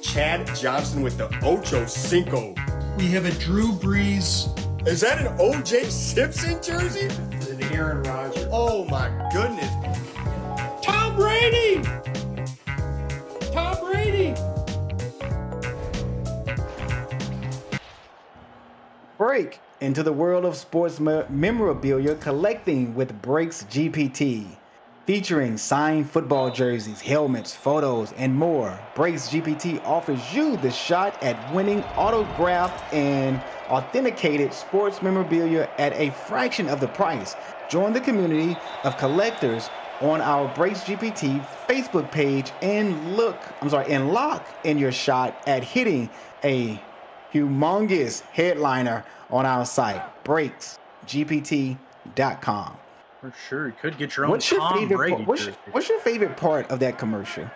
S3: Chad Johnson with the Ocho Cinco.
S4: We have a Drew Brees.
S3: Is that an O.J. Simpson jersey?
S4: An Aaron Rodgers.
S3: Oh my goodness.
S4: Tom Brady. Tom Brady.
S1: Break into the world of sports memorabilia collecting with Brakes GPT. Featuring signed football jerseys, helmets, photos, and more, Brakes GPT offers you the shot at winning autographed and authenticated sports memorabilia at a fraction of the price. Join the community of collectors on our Brakes GPT Facebook page and lock in your shot at hitting a humongous headliner on our site, brakesgpt.com.
S2: For sure, you could get your own Tom Brady.
S1: What's your favorite part of that commercial?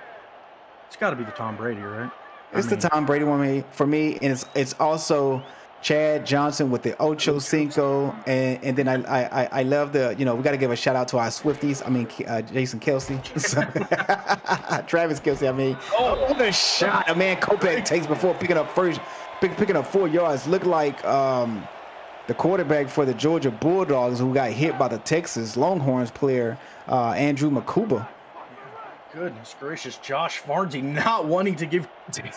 S2: It's got to be the Tom Brady, right?
S1: It's the Tom Brady one for me, and it's also Chad Johnson with the Ocho Cinco, and then I love the, we got to give a shout out to our Swifties. Jason Kelce, Travis Kelce. The shot a man Kopech takes before picking up 4 yards looked like the quarterback for the Georgia Bulldogs who got hit by the Texas Longhorns player, Andrew Makuba.
S2: Goodness gracious, Josh Farnsey not wanting to give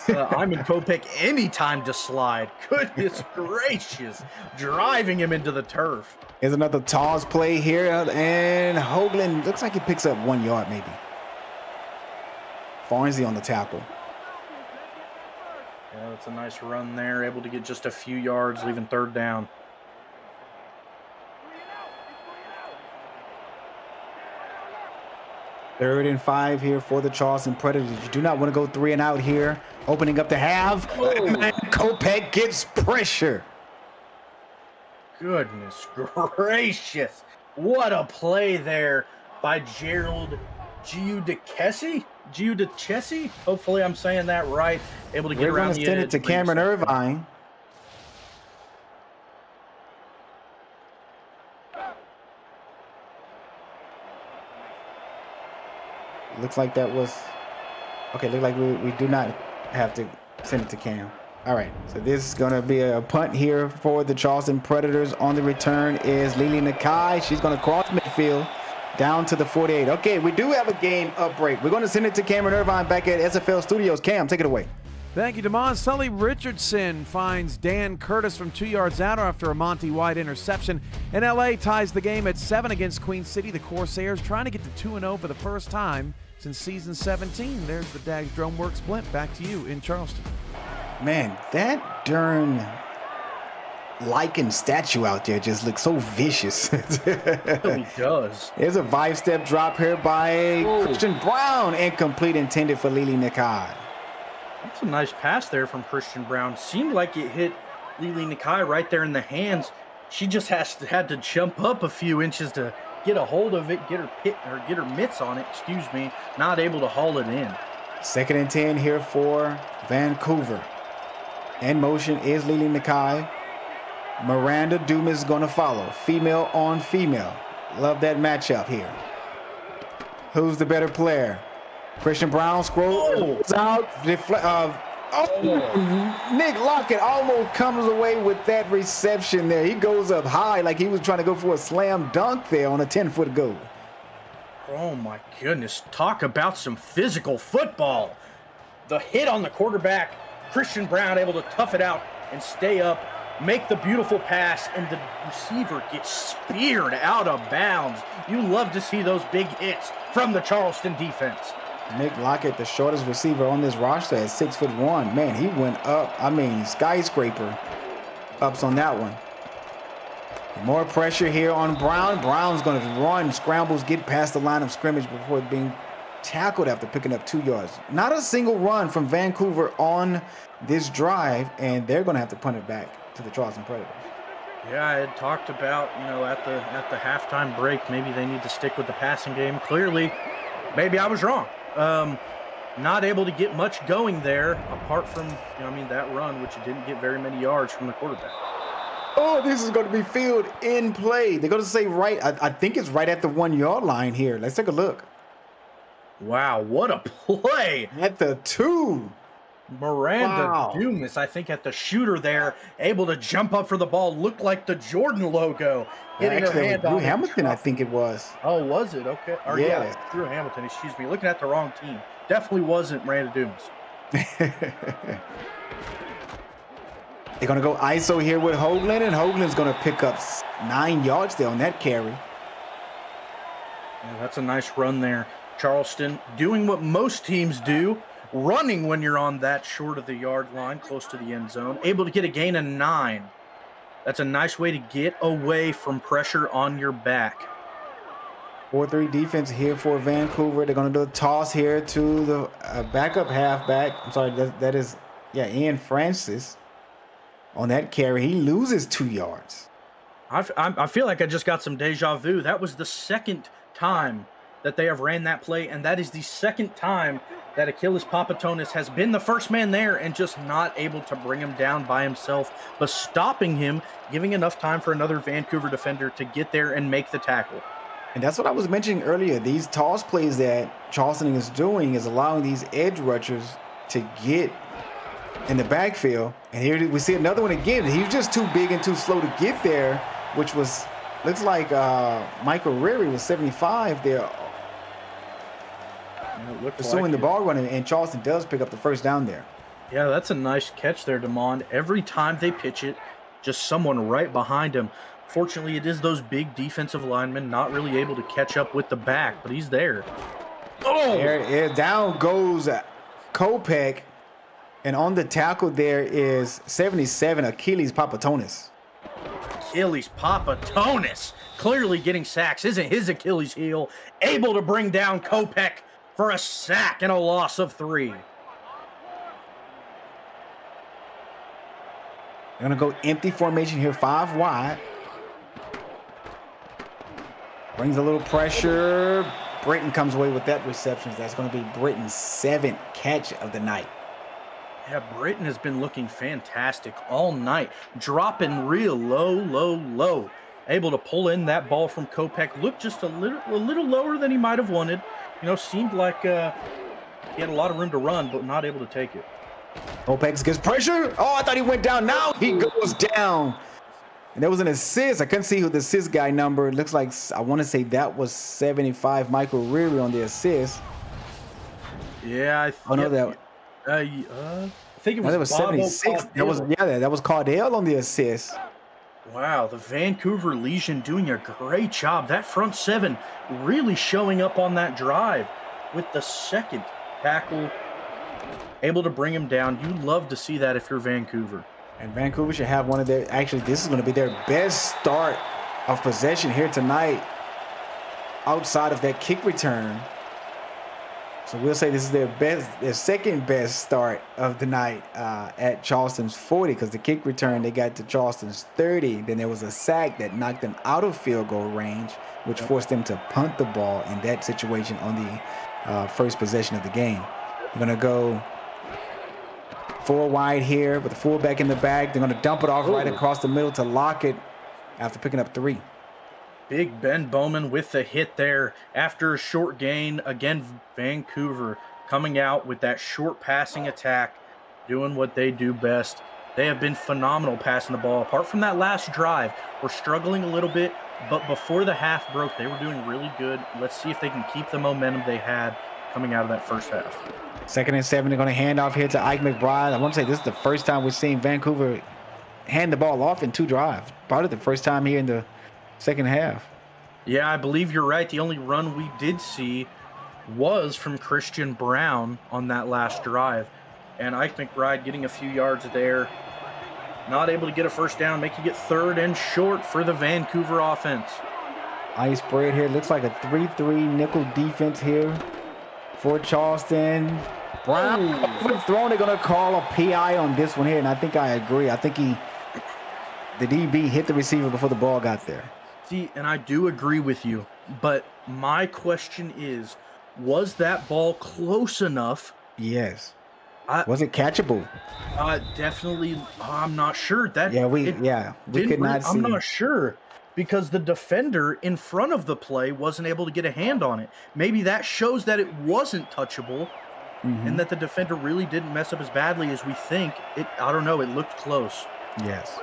S2: Iman Kopech any time to slide. Goodness gracious, driving him into the turf.
S1: Here's another toss play here, and Hoagland looks like he picks up 1 yard maybe. Farnsey on the tackle.
S2: Yeah, that's a nice run there, able to get just a few yards, leaving third down.
S1: Third and 5 here for the Charleston Predators. You do not want to go 3 and out here. Opening up the half. Kopech gets pressure.
S2: Goodness gracious. What a play there by Gerald Giudicessi. Hopefully I'm saying that right. Able to get around the edge.
S1: We're going to send it to Cameron Irvine. Looks like that was okay. Look like we do not have to send it to Cam. All right, so this is going to be a punt here for the Charleston Predators. On the return is Lily Nakai. She's going to cross midfield down to the 48. Okay, we do have a game break. We're going to send it to Cameron Irvine back at SFL Studios. Cam, take it away.
S5: Thank you, Damon. Sully Richardson finds Dan Curtis from 2 yards out after a Monty White interception. And LA ties the game at 7 against Queen City. The Corsairs trying to get to 2-0 for the first time since season 17. There's the Dags Drone Works Blint. Back to you in Charleston.
S1: Man, that darn lichen statue out there just looks so vicious.
S2: It really does.
S1: There's a 5-step drop here by Christian Brown. Incomplete, intended for Lily Nakai.
S2: That's a nice pass there from Christian Brown. Seemed like it hit Lily Nakai right there in the hands. She just had to jump up a few inches to get a hold of it, get her mitts on it, not able to haul it in.
S1: 2nd and 10 here for Vancouver. In motion is Lily Nakai. Miranda Dumas is going to follow. Female on female. Love that matchup here. Who's the better player? Christian Brown scrolls out. Nick Lockett almost comes away with that reception there. He goes up high like he was trying to go for a slam dunk there on a 10-foot goal.
S2: Oh my goodness. Talk about some physical football. The hit on the quarterback. Christian Brown able to tough it out and stay up make the beautiful pass, and the receiver gets speared out of bounds. You love to see those big hits from the Charleston defense.
S1: Nick Lockett, the shortest receiver on this roster at 6'1". Man, he went up. I mean, skyscraper ups on that one. More pressure here on Brown. Brown's going to run, scrambles, get past the line of scrimmage before being tackled after picking up 2 yards. Not a single run from Vancouver on this drive, and they're going to have to punt it back to the Charleston Predators.
S2: Yeah, I had talked about, at the halftime break, maybe they need to stick with the passing game. Clearly, maybe I was wrong. Not able to get much going there, apart from, that run, which didn't get very many yards from the quarterback.
S1: Oh, this is going to be field in play. They're going to say right. I think it's right at the 1 yard line here. Let's take a look.
S2: Wow, what a play.
S1: At the 2.
S2: Miranda Dumas, I think, at the shooter there, able to jump up for the ball, looked like the Jordan logo. Getting her hand on
S1: Drew Hamilton, I think it was.
S2: Oh, was it? Okay. Or, yeah, Drew Hamilton, excuse me. Looking at the wrong team. Definitely wasn't Miranda Dumas.
S1: They're going to go ISO here with Hoagland, and Hoagland's going to pick up 9 yards there on that carry.
S2: Yeah, that's a nice run there. Charleston doing what most teams do, running when you're on that short of the yard line, close to the end zone, able to get a gain of 9. That's a nice way to get away from pressure on your back.
S1: 4-3 defense here for Vancouver. They're going to do a toss here to the backup halfback. I'm sorry, that is, Ian Francis. On that carry, he loses 2 yards.
S2: I feel like I just got some deja vu. That was the second time that they have ran that play, and that is the second time that Achilles Papatonis has been the first man there and just not able to bring him down by himself, but stopping him, giving enough time for another Vancouver defender to get there and make the tackle.
S1: And that's what I was mentioning earlier. These toss plays that Charleston is doing is allowing these edge rushers to get in the backfield. And here we see another one again. He's just too big and too slow to get there, which looks like Michael Reary was 75 there. Pursuing the ball running, and Charleston does pick up the first down there.
S2: Yeah, that's a nice catch there, Demond. Every time they pitch it, just someone right behind him. Fortunately, it is those big defensive linemen not really able to catch up with the back, but he's there. Oh!
S1: There, down goes Kopech, and on the tackle there is 77, Achilles Papatonis.
S2: Achilles Papatonis clearly getting sacks. Isn't his Achilles heel. Able to bring down Kopech for a sack and a loss of 3.
S1: They're going to go empty formation here, 5 wide. Brings a little pressure. Britton comes away with that reception. That's going to be Britton's 7th catch of the night.
S2: Yeah, Britton has been looking fantastic all night. Dropping real low. Able to pull in that ball from Kopech. Looked just a little lower than he might have wanted. Seemed like he had a lot of room to run, but not able to take it.
S1: Kopech gets pressure. Oh, I thought he went down. Now he goes down. And there was an assist. I couldn't see who the assist guy number. It looks like, I want to say that was 75, Michael Reary on the assist.
S2: Yeah, I think it was,
S1: that was 76. That was Cardell on the assist.
S2: Wow, the Vancouver Legion doing a great job. That front 7 really showing up on that drive with the second tackle, able to bring him down. You love to see that if you're Vancouver.
S1: And Vancouver should have one of their, actually, this is going to be their best start of possession here tonight outside of that kick return. So we'll say this is their second best start of the night at Charleston's 40, because the kick return, they got to Charleston's 30. Then there was a sack that knocked them out of field goal range, which forced them to punt the ball in that situation on the first possession of the game. We're going to go 4 wide here with the fullback in the back. They're going to dump it off right across the middle to Lockett after picking up 3.
S2: Big Ben Bowman with the hit there after a short gain. Again, Vancouver coming out with that short passing attack, doing what they do best. They have been phenomenal passing the ball. Apart from that last drive, we're struggling a little bit, but before the half broke, they were doing really good. Let's see if they can keep the momentum they had coming out of that first half.
S1: 2nd and 7, they're going to hand off here to Ike McBride. I want to say this is the first time we've seen Vancouver hand the ball off in 2 drives. Probably the first time here in the second half.
S2: Yeah, I believe you're right. The only run we did see was from Christian Brown on that last drive. And Ike McBride getting a few yards there. Not able to get a first down, making it 3rd and short for the Vancouver offense.
S1: Ice spread here. Looks like a 3-3 nickel defense here for Charleston. Brown overthrown. They're going to call a PI on this one here, and I think I agree. I think the DB hit the receiver before the ball got there.
S2: See, and I do agree with you, but my question is, was that ball close enough?
S1: Yes. Was it catchable?
S2: Definitely. I'm not sure.
S1: We could not see.
S2: I'm not sure because the defender in front of the play wasn't able to get a hand on it. Maybe that shows that it wasn't touchable, and that the defender really didn't mess up as badly as we think. I don't know. It looked close.
S1: Yes.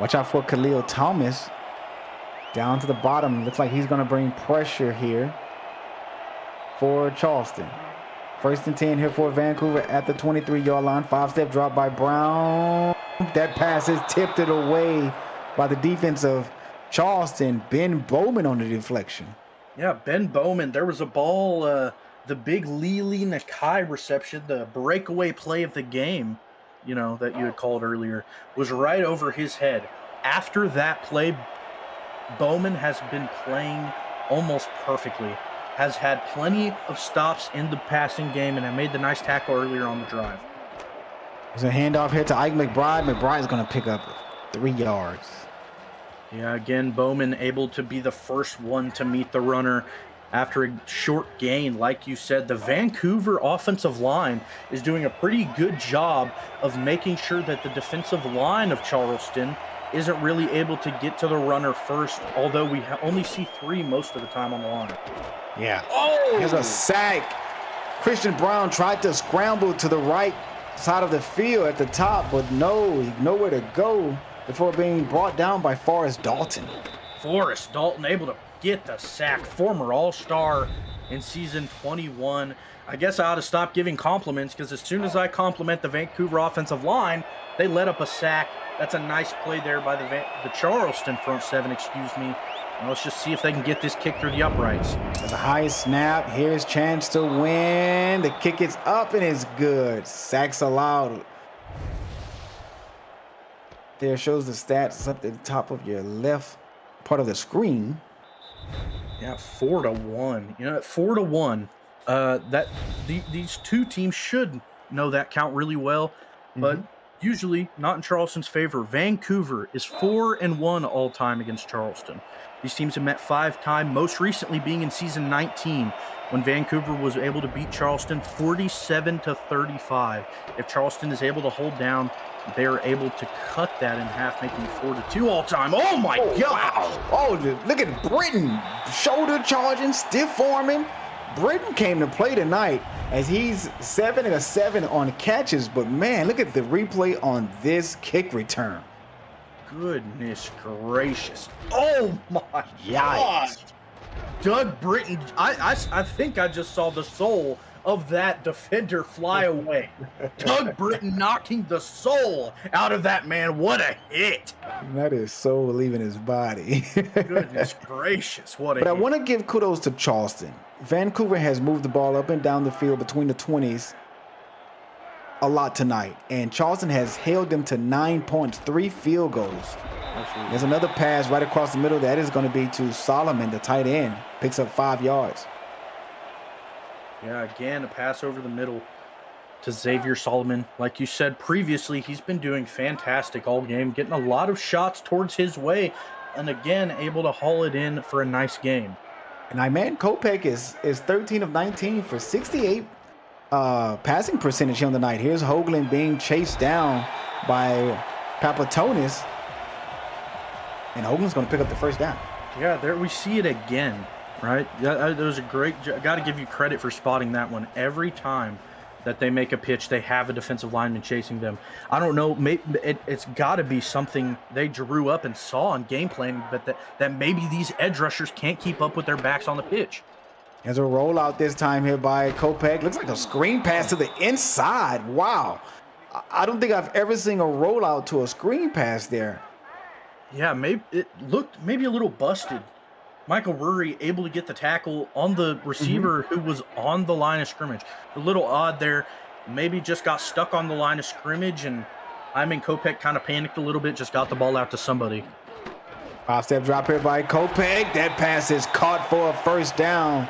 S1: Watch out for Khalil Thomas. Down to the bottom. Looks like he's going to bring pressure here for Charleston. 1st and 10 here for Vancouver at the 23-yard line. 5-step drop by Brown. That pass is tipped it away by the defense of Charleston. Ben Bowman on the deflection.
S2: Yeah, Ben Bowman. There was a ball, the big Lili Nakai reception, the breakaway play of the game, that you had called earlier, was right over his head. After that play, Bowman has been playing almost perfectly. Has had plenty of stops in the passing game and made the nice tackle earlier on the drive.
S1: There's a handoff here to Ike McBride. McBride's going to pick up 3 yards.
S2: Yeah, again, Bowman able to be the first one to meet the runner after a short gain. Like you said, the Vancouver offensive line is doing a pretty good job of making sure that the defensive line of Charleston isn't really able to get to the runner first, although we only see 3 most of the time on the line.
S1: Yeah. Oh! Here's a sack. Christian Brown tried to scramble to the right side of the field at the top, but nowhere to go before being brought down by Forrest Dalton.
S2: Forrest Dalton able to get the sack. Former All-Star in season 21. I guess I ought to stop giving compliments because as soon as I compliment the Vancouver offensive line, they let up a sack. That's a nice play there by the Charleston front 7, excuse me. Now let's just see if they can get this kick through the uprights.
S1: The high snap. Here's chance to win. The kick is up and it's good. Sacks allowed. There shows the stats up at the top of your left part of the screen.
S2: Yeah, 4-1. 4-1. These 2 teams should know that count really well, but usually not in Charleston's favor. Vancouver is 4-1 all time against Charleston. These teams have met 5 times, most recently being in season 19 when Vancouver was able to beat Charleston 47-35. If Charleston is able to hold down, they are able to cut that in half, making it 4-2 all time. Oh my God!
S1: Wow. Oh, look at Britton, shoulder charging, stiff forming. Britton came to play tonight as he's 7-7 on catches, but man, look at the replay on this kick return.
S2: Goodness gracious. Oh my
S1: Yikes.
S2: gosh. Doug Britton, I think I just saw the soul of that defender fly away. Doug Britton knocking the soul out of that man. What a hit.
S1: That is soul leaving his body.
S2: Goodness gracious. What a
S1: But
S2: hit.
S1: I want to give kudos to Charleston. Vancouver has moved the ball up and down the field between the 20s a lot tonight. And Charleston has held them to 9 points, 3 field goals.
S2: Absolutely.
S1: There's another pass right across the middle. That is going to be to Solomon, the tight end. Picks up 5 yards.
S2: Yeah, again, a pass over the middle to Xavier Solomon. Like you said previously, he's been doing fantastic all game, getting a lot of shots towards his way, and again, able to haul it in for a nice game.
S1: And Iman Kopech is 13 of 19 for 68 passing percentage here on the night. Here's Hoagland being chased down by Papatonis. And Hoagland's going to pick up the first down.
S2: Yeah, there we see it again, right? That was a great job. Got to give you credit for spotting that one. Every time that they make a pitch, they have a defensive lineman chasing them. I don't know, it's got to be something they drew up and saw on game planning, but that maybe these edge rushers can't keep up with their backs on the pitch.
S1: There's a rollout this time here by Kopech. Looks like a screen pass to the inside. Wow. I don't think I've ever seen a rollout to a screen pass there.
S2: Yeah, maybe it looked maybe a little busted. Michael Rury able to get the tackle on the receiver who was on the line of scrimmage. A little odd there. Maybe just got stuck on the line of scrimmage, and Kopech kind of panicked a little bit, just got the ball out to somebody.
S1: 5-step drop here by Kopech. That pass is caught for a first down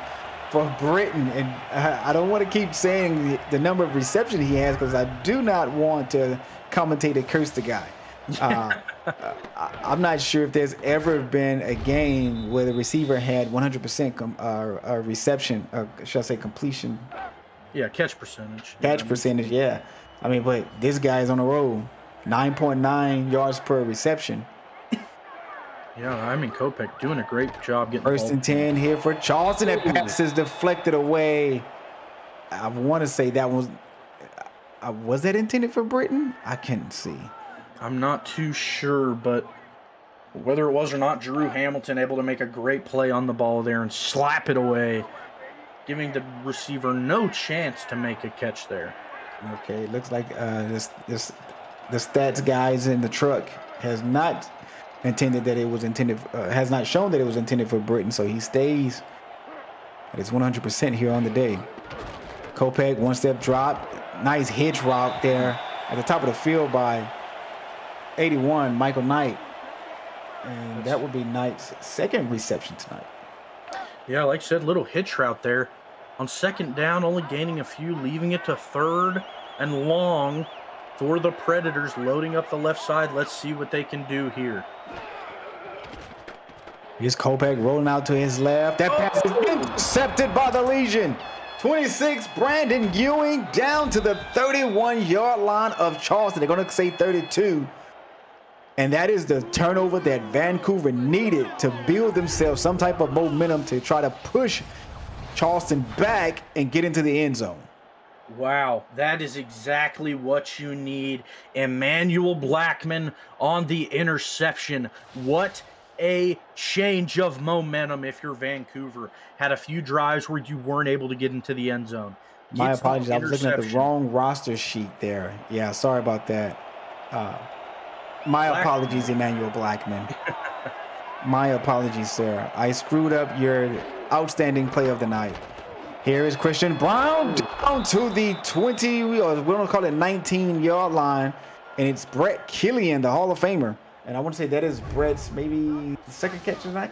S1: for Britton. And I don't want to keep saying the number of receptions he has because I do not want to commentate and curse the guy. I'm not sure if there's ever been a game where the receiver had 100% reception, should I say completion?
S2: Yeah, catch percentage.
S1: Catch percentage, yeah. I mean, but this guy is on the road. 9.9 yards per reception.
S2: Yeah, Kopech doing a great job getting
S1: First and 10 here for Charleston. That pass is deflected away. I want to say that was that intended for Britton? I can't see.
S2: I'm not too sure, but whether it was or not, Drew Hamilton able to make a great play on the ball there and slap it away, giving the receiver no chance to make a catch there.
S1: Okay, it looks like the stats guys in the truck has not intended that it was intended, has not shown that it was intended for Britton, so he stays at his 100% here on the day. Kopech, one-step drop, nice hitch route there at the top of the field by 81, Michael Knight. And that would be Knight's second reception tonight.
S2: Yeah, like I said, little hitch route there. On second down, only gaining a few, leaving it to third and long for the Predators, loading up the left side. Let's see what they can do here.
S1: Here's Kopech rolling out to his left. That pass is intercepted by the Legion. 26, Brandon Ewing down to the 31-yard line of Charleston. They're going to say 32. And that is the turnover that Vancouver needed to build themselves some type of momentum to try to push Charleston back and get into the end zone.
S2: Wow, that is exactly what you need. Emmanuel Blackman on the interception. What a change of momentum if you're Vancouver. Had a few drives where you weren't able to get into the end zone.
S1: My apologies, I was looking at the wrong roster sheet there. Yeah, sorry about that. My apologies, Emmanuel Blackman. My apologies, sir. I screwed up your outstanding play of the night. Here is Christian Brown down to the 20, or we don't call it 19-yard line, and it's Brett Killian, the Hall of Famer. And I want to say that is Brett's maybe second catch tonight.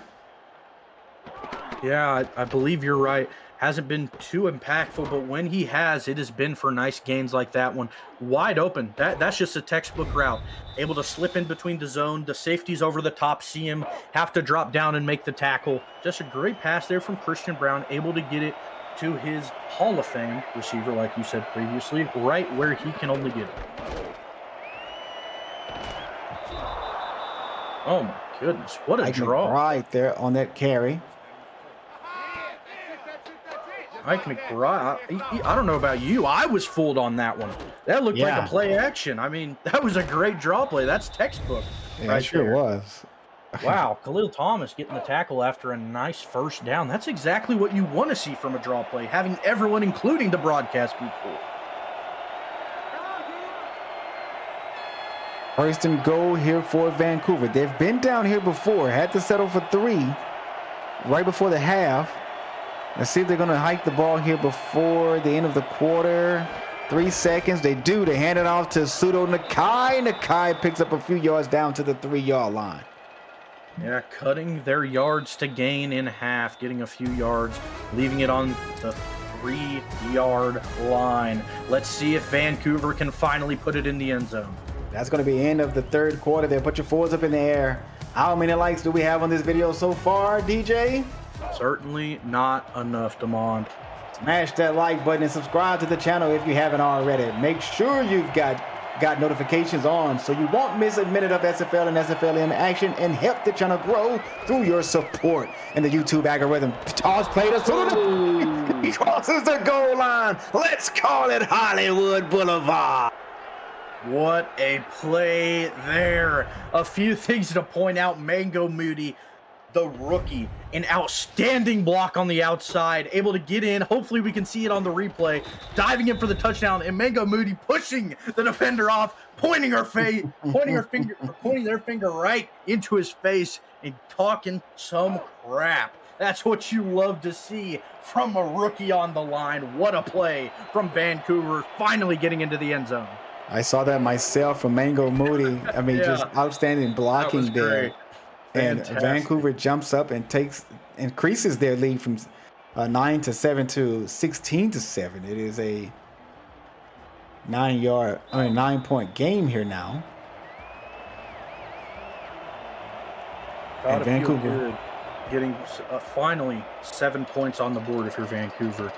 S2: Yeah, I believe you're right. Hasn't been too impactful, but when he has, it has been for nice gains like that one. Wide open. That's just a textbook route. Able to slip in between the zone. The safeties over the top see him, have to drop down and make the tackle. Just a great pass there from Christian Brown, able to get it to his Hall of Fame receiver, like you said previously, right where he can only get it. Oh my goodness, what a draw.
S1: Right there on that carry.
S2: Mike McBride, I don't know about you. I was fooled on that one. That looked like a play action. I mean, that was a great draw play. That's textbook.
S1: Yeah, right, sure there. Was.
S2: Wow, Khalil Thomas getting the tackle after a nice first down. That's exactly what you want to see from a draw play, having everyone, including the broadcast, be cool.
S1: First and goal here for Vancouver. They've been down here before, had to settle for 3 right before the half. Let's see if they're going to hike the ball here before the end of the quarter. 3 seconds. They do. They hand it off to Pseudo Nakai. Nakai picks up a few yards down to the 3-yard line.
S2: Yeah, cutting their yards to gain in half, getting a few yards, leaving it on the 3-yard line. Let's see if Vancouver can finally put it in the end zone.
S1: That's going to be the end of the third quarter there. Put your fours up in the air. How many likes do we have on this video so far, DJ?
S2: Certainly not enough, Demond.
S1: Smash that like button and subscribe to the channel if you haven't already. Make sure you've got notifications on so you won't miss a minute of SFL and SFL in action, and help the channel grow through your support and the YouTube algorithm. Toss play to he crosses the goal line. Let's call it Hollywood Boulevard.
S2: What a play there. A few things to point out. Mango Moody the rookie. An outstanding block on the outside, able to get in. Hopefully we can see it on the replay. Diving in for the touchdown, and Mango Moody pushing the defender off, pointing their finger right into his face and talking some crap. That's what you love to see from a rookie on the line. What a play from Vancouver, finally getting into the end zone.
S1: I saw that myself from Mango Moody. I mean, just outstanding blocking there.
S2: Great.
S1: And Vancouver jumps up and increases their lead from 9-7 to 16-7. It is a 9-point game here now.
S2: And Vancouver getting finally 7 points on the board if you're Vancouver.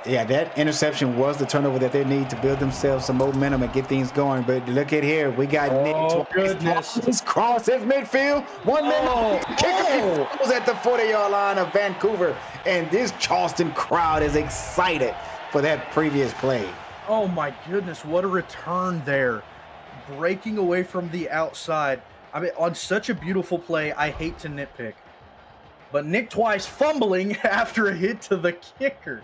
S1: Yeah, that interception was the turnover that they need to build themselves some momentum and get things going. But look at here. We got Nick
S2: goodness.
S1: This cross his midfield. 1 minute. Kicker was at the 40-yard line of Vancouver. And this Charleston crowd is excited for that previous play.
S2: Oh, my goodness. What a return there. Breaking away from the outside. I mean, on such a beautiful play, I hate to nitpick. But Nick Twice fumbling after a hit to the kicker.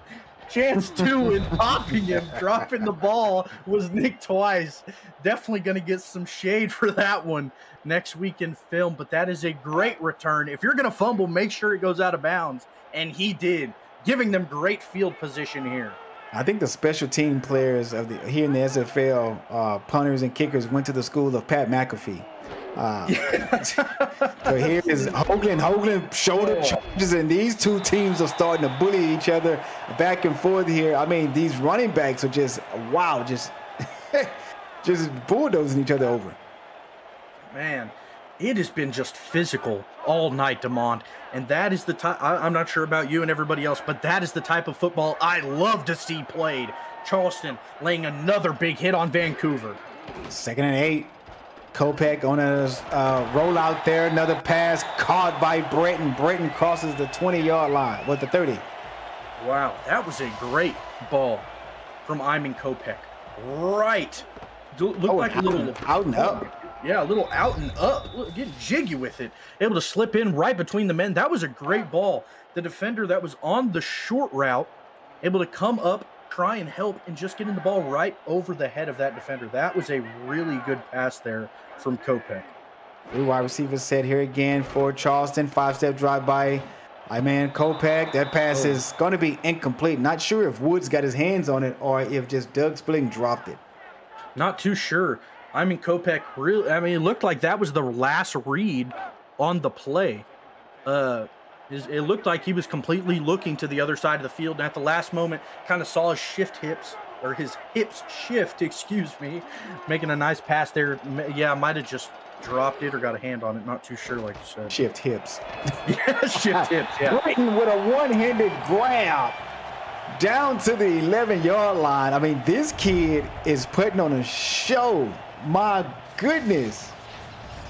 S2: Chance 2 and popping him, dropping the ball was Nick Twice. Definitely going to get some shade for that one next week in film, but that is a great return. If you're going to fumble, make sure it goes out of bounds, and he did, giving them great field position here.
S1: I think the special team players here in the SFL, punters and kickers, went to the school of Pat McAfee. So here is Hoagland shoulder charges, and these two teams are starting to bully each other back and forth here. I mean, these running backs are just just bulldozing each other over.
S2: Man, it has been just physical all night, DeMond, and that is the type. I'm not sure about you and everybody else, but that is the type of football I love to see played. Charleston laying another big hit on Vancouver.
S1: 2nd and 8. Kopech on a rollout there. Another pass caught by Breton. Breton crosses the 20-yard line with the 30.
S2: Wow, that was a great ball from Iman Kopech. Right. Looked like a little
S1: out and up.
S2: Yeah, a little out and up. Look, getting jiggy with it. Able to slip in right between the men. That was a great ball. The defender that was on the short route, able to come up, try and help, and just getting the ball right over the head of that defender. That was a really good pass there from Kopech.
S1: Three wide receivers set here again for Charleston. 5-step drive by Iman Kopech. That pass is going to be incomplete. Not sure if Woods got his hands on it or if just Doug Spilling dropped it.
S2: Not too sure. Iman Kopech really, I mean, it looked like that was the last read on the play. It looked like he was completely looking to the other side of the field, and at the last moment kind of saw his hips shift, excuse me, making a nice pass there. Yeah, might have just dropped it or got a hand on it. Not too sure, like you said.
S1: Shift hips.
S2: Yeah, shift hips, yeah.
S1: Brighton with a one-handed grab down to the 11-yard line. I mean, this kid is putting on a show. My goodness.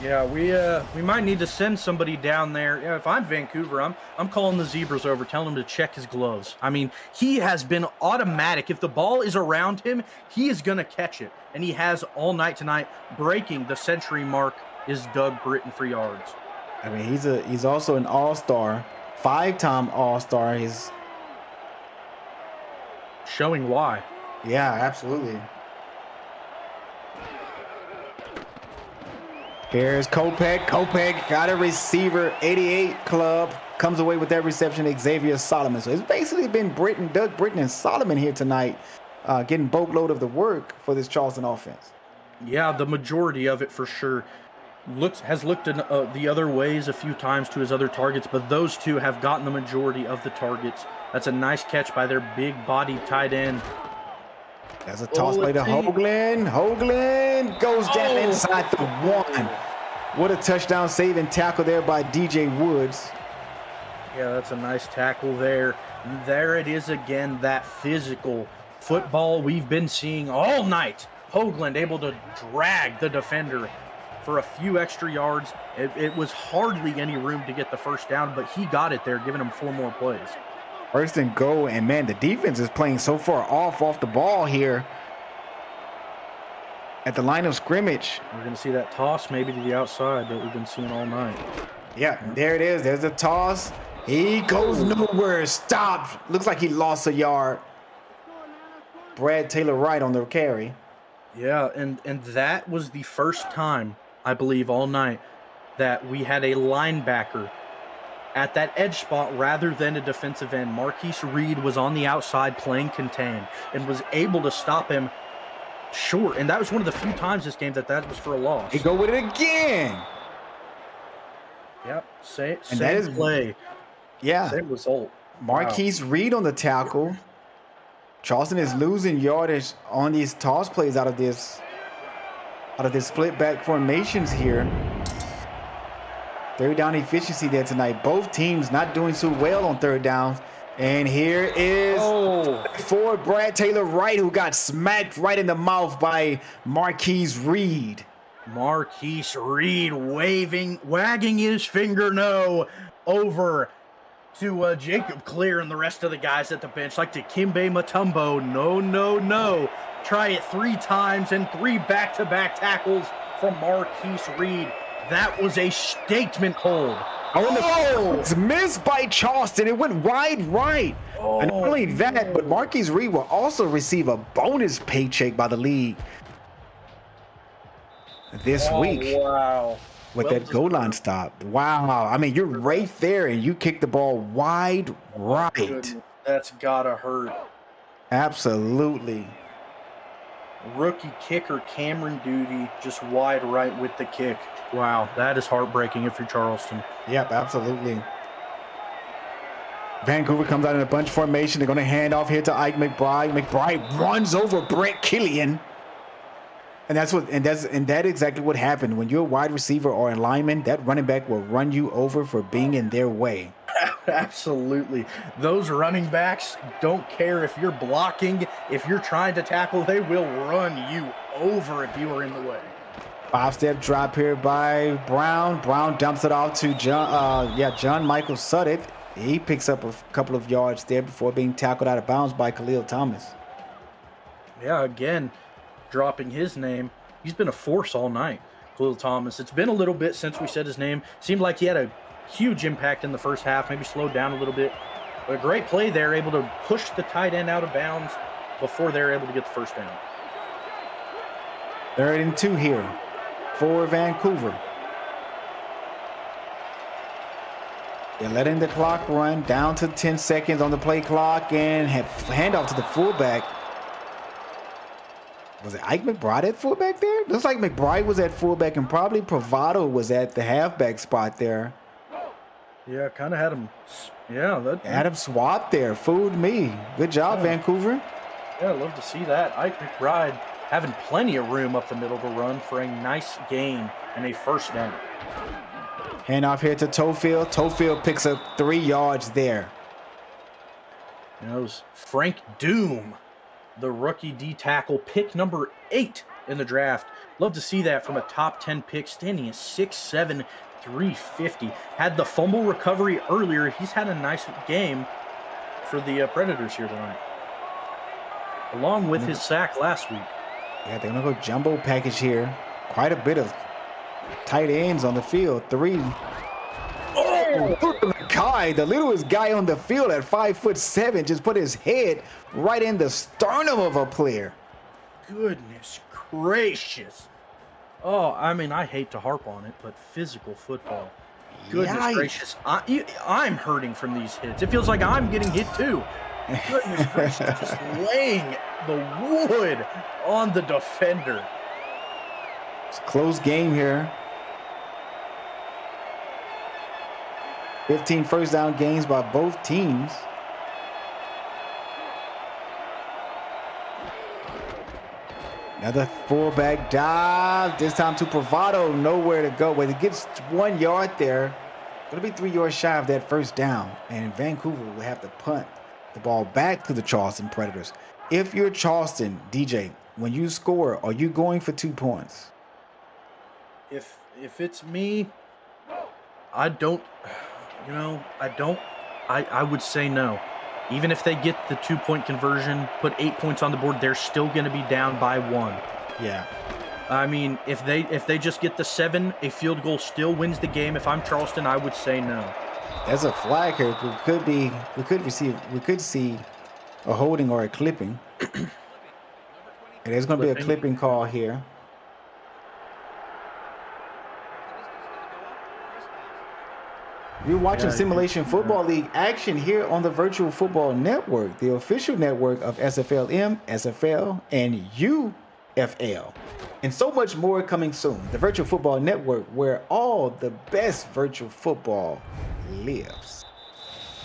S2: Yeah, we might need to send somebody down there. Yeah, if I'm Vancouver, I'm calling the Zebras over, telling him to check his gloves. I mean, he has been automatic. If the ball is around him, he is going to catch it, and he has all night tonight. Breaking the century mark is Doug Britton for yards.
S1: I mean, he's also an all-star, 5-time all-star. He's
S2: showing why.
S1: Yeah, absolutely. Here's Kopech. Kopech got a receiver. 88 club comes away with that reception. Xavier Solomon. So it's basically been Doug Britton and Solomon here tonight, getting boatload of the work for this Charleston offense.
S2: Yeah, the majority of it for sure. Has looked in the other ways a few times to his other targets, but those two have gotten the majority of the targets. That's a nice catch by their big-bodied tight end.
S1: That's a toss play to Hoagland. Hoagland goes down inside the 1. What a touchdown saving tackle there by DJ Woods.
S2: Yeah, that's a nice tackle there. And there it is again, that physical football we've been seeing all night. Hoagland able to drag the defender for a few extra yards. It was hardly any room to get the first down, but he got it there, giving him 4 more plays.
S1: First and goal, and man, the defense is playing so far off the ball here at the line of scrimmage.
S2: We're going to see that toss maybe to the outside that we've been seeing all night.
S1: Yeah, there it is. There's the toss. He goes nowhere. Stopped. Looks like he lost a yard. Brad Taylor Wright on the carry.
S2: Yeah, and that was the first time, I believe, all night that we had a linebacker at that edge spot rather than a defensive end. Marquise Reed was on the outside playing contain and was able to stop him short. And that was one of the few times this game that was for a loss.
S1: He go with it again.
S2: Yep, same
S1: that is
S2: play.
S1: Yeah.
S2: Same result.
S1: Marquise Reed on the tackle. Charleston is losing yardage on these toss plays out of this split back formations here. Third down efficiency there tonight. Both teams not doing so well on third downs. And here is for Brad Taylor Wright, who got smacked right in the mouth by Marquise Reed.
S2: Marquise Reed wagging his finger no over to Jacob Clear and the rest of the guys at the bench, like to Kimbe Mutombo. No. Try it 3 times and 3 back-to-back tackles from Marquise Reed. That was a statement hold.
S1: It's missed by Charleston. It went wide right. And not only that, but Marquise Reed will also receive a bonus paycheck by the league this week.
S2: Wow.
S1: With that goal line stop. Wow. I mean, you're right there and you kick the ball wide right.
S2: Goodness, that's gotta hurt.
S1: Absolutely.
S2: Rookie kicker Cameron Duty just wide right with the kick. Wow, that is heartbreaking if you're Charleston.
S1: Yep, absolutely. Vancouver comes out in a bunch formation. They're going to hand off here to Ike McBride. McBride runs over Brett Killian. And that's exactly what happened. When you're a wide receiver or a lineman, that running back will run you over for being in their way.
S2: Absolutely. Those running backs don't care if you're blocking, if you're trying to tackle, they will run you over if you are in the way.
S1: 5-step drop here by Brown. Brown dumps it off to John Michael Sutton. He picks up a couple of yards there before being tackled out of bounds by Khalil Thomas.
S2: Yeah, again, dropping his name. He's been a force all night, Khalil Thomas. It's been a little bit since we said his name. Seemed like he had a huge impact in the first half, maybe slowed down a little bit. But a great play there, able to push the tight end out of bounds before they're able to get the first down.
S1: 3rd and 2 here for Vancouver. They're letting the clock run down to 10 seconds on the play clock and handoff to the fullback. Was it Ike McBride at fullback there? Looks like McBride was at fullback and probably Bravado was at the halfback spot there.
S2: Yeah, kind of had him. Yeah,
S1: had him swapped there. Fooled me. Good job, Vancouver.
S2: Yeah, I'd love to see that. Ike McBride having plenty of room up the middle to run for a nice gain and a first down.
S1: Hand off here to Tofield. Tofield picks up 3 yards there.
S2: That was Frank Doom, the rookie D tackle, pick number 8 in the draft. Love to see that from a top 10 pick, standing at 6'7", 350. Had the fumble recovery earlier. He's had a nice game for the Predators here tonight, along with his sack last week.
S1: Yeah, they're going to go jumbo package here. Quite a bit of tight ends on the field. 3. The littlest guy on the field at 5'7" just put his head right in the sternum of a player.
S2: Goodness gracious. Oh, I mean, I hate to harp on it, but physical football. Goodness gracious. I'm hurting from these hits. It feels like I'm getting hit too. Goodness gracious. Just laying the wood on the defender.
S1: It's a close game here. 15 first down gains by both teams. Another fullback dive, this time to Bravado, nowhere to go. But it gets 1 yard there. Going to be 3 yards shy of that first down. And Vancouver will have to punt the ball back to the Charleston Predators. If you're Charleston, DJ, when you score, are you going for 2 points?
S2: If it's me, I don't. I would say no. Even if they get the 2-point conversion, put 8 points on the board, they're still going to be down by 1.
S1: Yeah.
S2: I mean, if they just get the 7, a field goal still wins the game. If I'm Charleston, I would say no.
S1: There's a flag here. We could see a holding or a clipping. And there's going to be a clipping call here. You're watching Simulation Football League action here on the Virtual Football Network, the official network of SFLM, SFL, and UFL. And so much more coming soon. The Virtual Football Network, where all the best virtual football lives.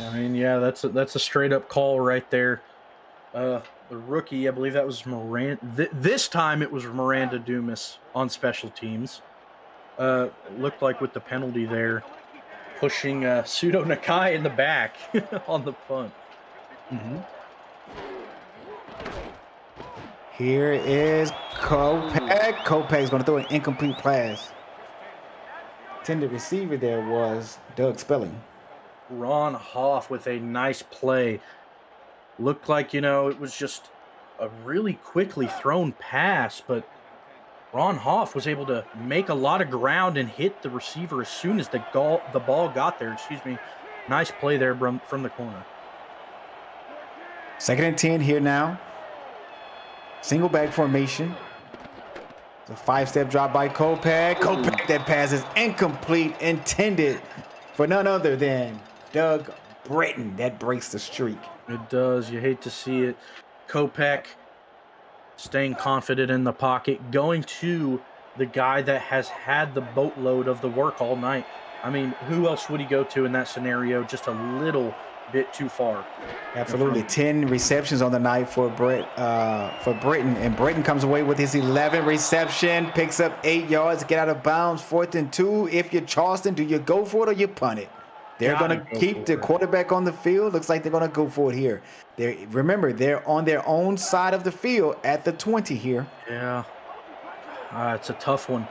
S2: I mean, yeah, that's a straight up call right there. The rookie, I believe that was Miranda. This time it was Miranda Dumas on special teams. It looked like with the penalty there, pushing Pseudo Nakai in the back on the punt.
S1: Here is Kopech. Kopech's going to throw an incomplete pass. Intended receiver there was Doug Spelling.
S2: Ron Hoff with a nice play. Looked like, it was just a really quickly thrown pass, but Ron Hoff was able to make a lot of ground and hit the receiver as soon as the ball got there. Nice play there from the corner.
S1: 2nd and 10 here now. Single back formation. It's a 5-step drop by Kopech. Kopech, that pass is incomplete, intended for none other than Doug Britton. That breaks the streak.
S2: It does. You hate to see it. Kopech staying confident in the pocket, going to the guy that has had the boatload of the work all night. I mean, who else would he go to in that scenario? Just a little bit too far.
S1: Absolutely. 10 receptions on the night for Britton, and Britton comes away with his 11th reception, picks up 8 yards, get out of bounds, 4th and 2. If you're Charleston, do you go for it or you punt it? They're going to keep the quarterback on the field. Looks like they're going to go for it here. Remember, they're on their own side of the field at the 20 here.
S2: Yeah. It's a tough one.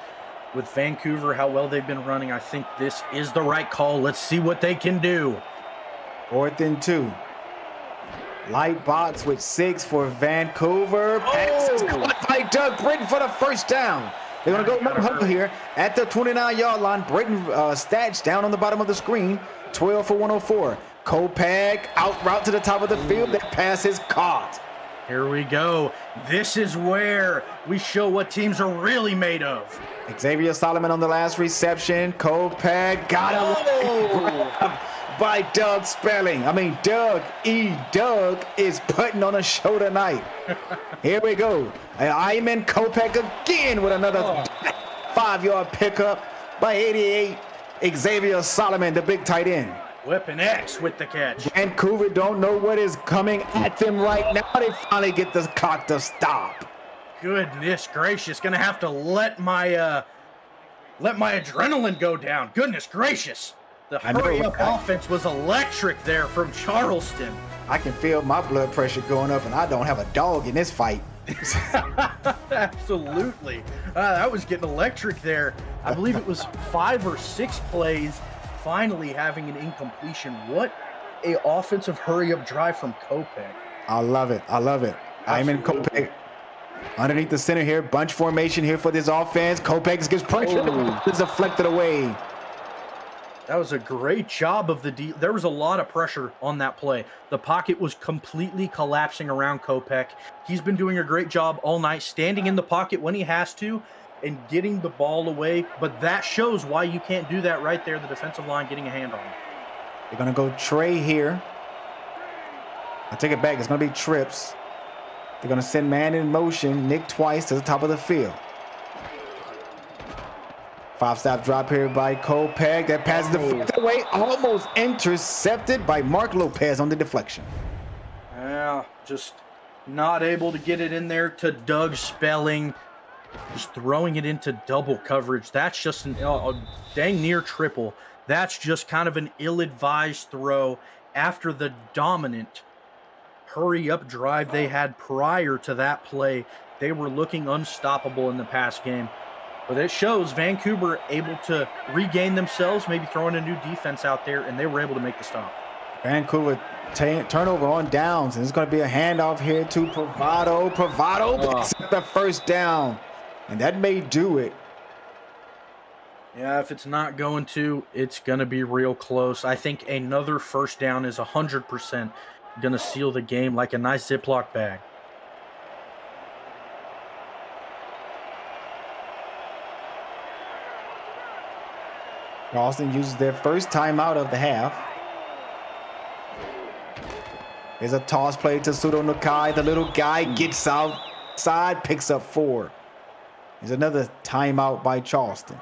S2: With Vancouver, how well they've been running, I think this is the right call. Let's see what they can do.
S1: 4th and 2. Light box with 6 for Vancouver. Pass is caught by Doug Britton for the first down. They're going to go no huddle here at the 29-yard line. Britton stats down on the bottom of the screen. 12 for 104. Kopech out route to the top of the field. That pass is caught.
S2: Here we go. This is where we show what teams are really made of.
S1: Xavier Solomon on the last reception. Kopech got him by Doug Spelling. I mean, Doug is putting on a show tonight. Here we go. And Ayman Kopech again with another 5-yard pickup by 88. Xavier Solomon, the big tight end.
S2: Weapon X with the catch.
S1: Vancouver don't know what is coming at them right now. They finally get this cock to stop.
S2: Goodness gracious. Gonna have to let my adrenaline go down. Goodness gracious. The hurry-up offense was electric there from Charleston.
S1: I can feel my blood pressure going up, and I don't have a dog in this fight.
S2: Absolutely. That was getting electric there. I believe it was 5 or 6 plays finally having an incompletion. What a offensive hurry-up drive from Kopech.
S1: I love it. I'm in Kopech. Underneath the center here, bunch formation here for this offense. Kopech gets pressure. It's deflected away.
S2: That was a great job of the D. There was a lot of pressure on that play. The pocket was completely collapsing around Kopech. He's been doing a great job all night, standing in the pocket when he has to and getting the ball away. But that shows why you can't do that right there, the defensive line getting a hand on him.
S1: They're going to go Trey here. I take it back. It's going to be trips. They're going to send man in motion, Nick twice to the top of the field. 5-stop drop here by Kopech. That passes the away, almost intercepted by Mark Lopez on the deflection.
S2: Yeah, just not able to get it in there to Doug Spelling. Just throwing it into double coverage. That's just a dang near triple. That's just kind of an ill-advised throw after the dominant hurry-up drive they had prior to that play. They were looking unstoppable in the pass game. But it shows Vancouver able to regain themselves, maybe throwing a new defense out there, and they were able to make the stop.
S1: Vancouver turnover on downs, and it's going to be a handoff here to Pravado. Pravado picks up the first down. And that may do it.
S2: Yeah, if it's not going to, it's going to be real close. I think another first down is 100% going to seal the game like a nice Ziploc bag.
S1: Charleston uses their first timeout of the half. There's a toss play to Pseudo Nakai. The little guy gets outside, picks up 4. There's another timeout by Charleston.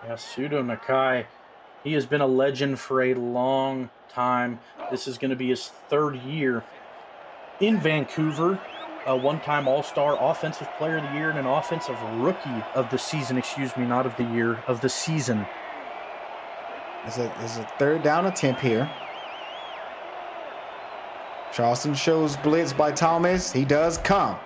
S2: Yeah, Pseudo Nakai, he has been a legend for a long time. This is going to be his 3rd year in Vancouver. A one-time All-Star Offensive Player of the Year and an Offensive Rookie of the Season. Excuse me, not of the year, of the season.
S1: It's a 3rd down attempt here. Charleston shows blitz by Thomas. He does come.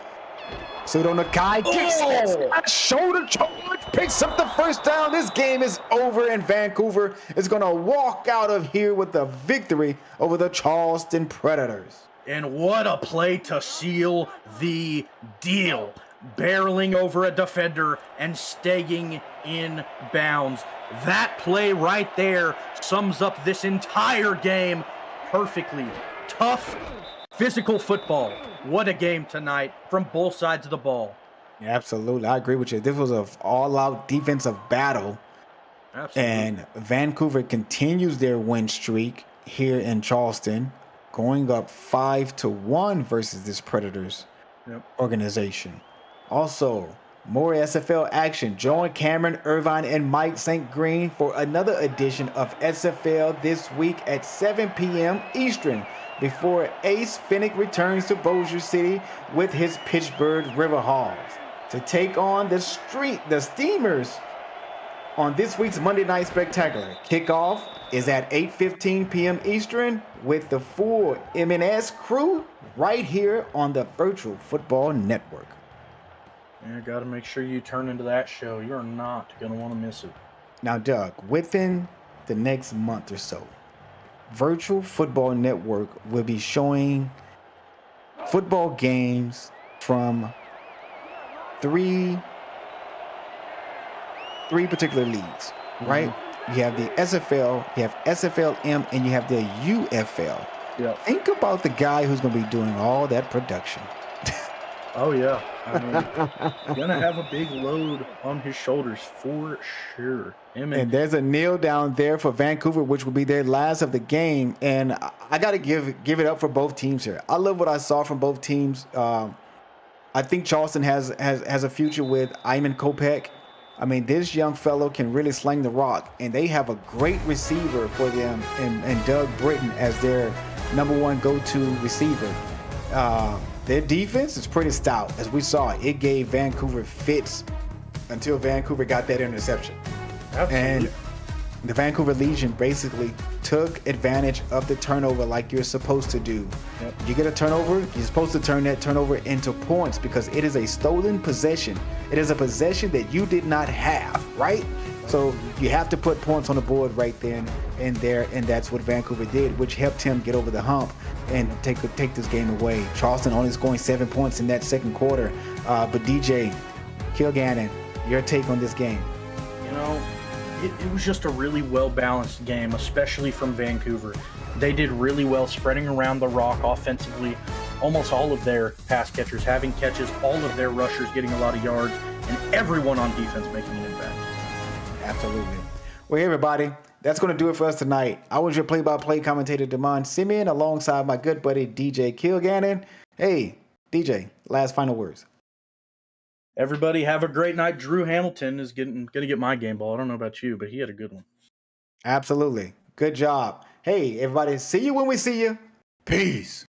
S1: Pseudo Nakai kicks shoulder charge, picks up the first down. This game is over, and Vancouver is going to walk out of here with a victory over the Charleston Predators.
S2: And what a play to seal the deal. Barreling over a defender and staying in bounds. That play right there sums up this entire game perfectly. Tough, physical football. What a game tonight from both sides of the ball.
S1: Yeah, absolutely. I agree with you. This was an all-out defensive battle.
S2: Absolutely.
S1: And Vancouver continues their win streak here in Charleston, going up 5-1 versus this Predators organization. Also, more SFL action. Join Cameron Irvine and Mike St. Green for another edition of SFL this week at 7 p.m. Eastern, before Ace Finnick returns to Bossier City with his Pittsburgh Riverhawks to take on the Steamers on this week's Monday Night Spectacular. Kickoff is at 8:15 p.m. Eastern with the full M&S crew right here on the Virtual Football Network.
S2: Yeah, got to make sure you turn into that show. You're not going to want to miss it.
S1: Now, Doug, within the next month or so, Virtual Football Network will be showing football games from three particular leagues, right? You have the SFL, you have SFLM, and you have the UFL.
S2: Yeah.
S1: Think about the guy who's going to be doing all that production.
S2: Oh, yeah. I mean, going to have a big load on his shoulders for sure.
S1: And there's a kneel down there for Vancouver, which will be their last of the game. And I got to give it up for both teams here. I love what I saw from both teams. I think Charleston has a future with Iman Kopech. I mean, this young fellow can really sling the rock, and they have a great receiver for them, and Doug Britton as their #1 go-to receiver. Their defense is pretty stout. As we saw, it gave Vancouver fits until Vancouver got that interception.
S2: Absolutely.
S1: And the Vancouver Legion basically took advantage of the turnover like you're supposed to do.
S2: Yep.
S1: You get a turnover, you're supposed to turn that turnover into points because it is a stolen possession. It is a possession that you did not have, right? So you have to put points on the board right then and there, and that's what Vancouver did, which helped him get over the hump and take this game away. Charleston only scoring 7 points in that second quarter. But DJ Kilgannon, your take on this game?
S2: You know, it was just a really well-balanced game, especially from Vancouver. They did really well spreading around the rock offensively. Almost all of their pass catchers having catches, all of their rushers getting a lot of yards, and everyone on defense making an impact.
S1: Absolutely. Well, hey, everybody, that's going to do it for us tonight. I was your play-by-play commentator, Damon Simeon, alongside my good buddy, DJ Kilgannon. Hey, DJ, last final words.
S2: Everybody have a great night. Drew Hamilton is going to get my game ball. I don't know about you, but he had a good one.
S1: Absolutely. Good job. Hey, everybody, see you when we see you. Peace.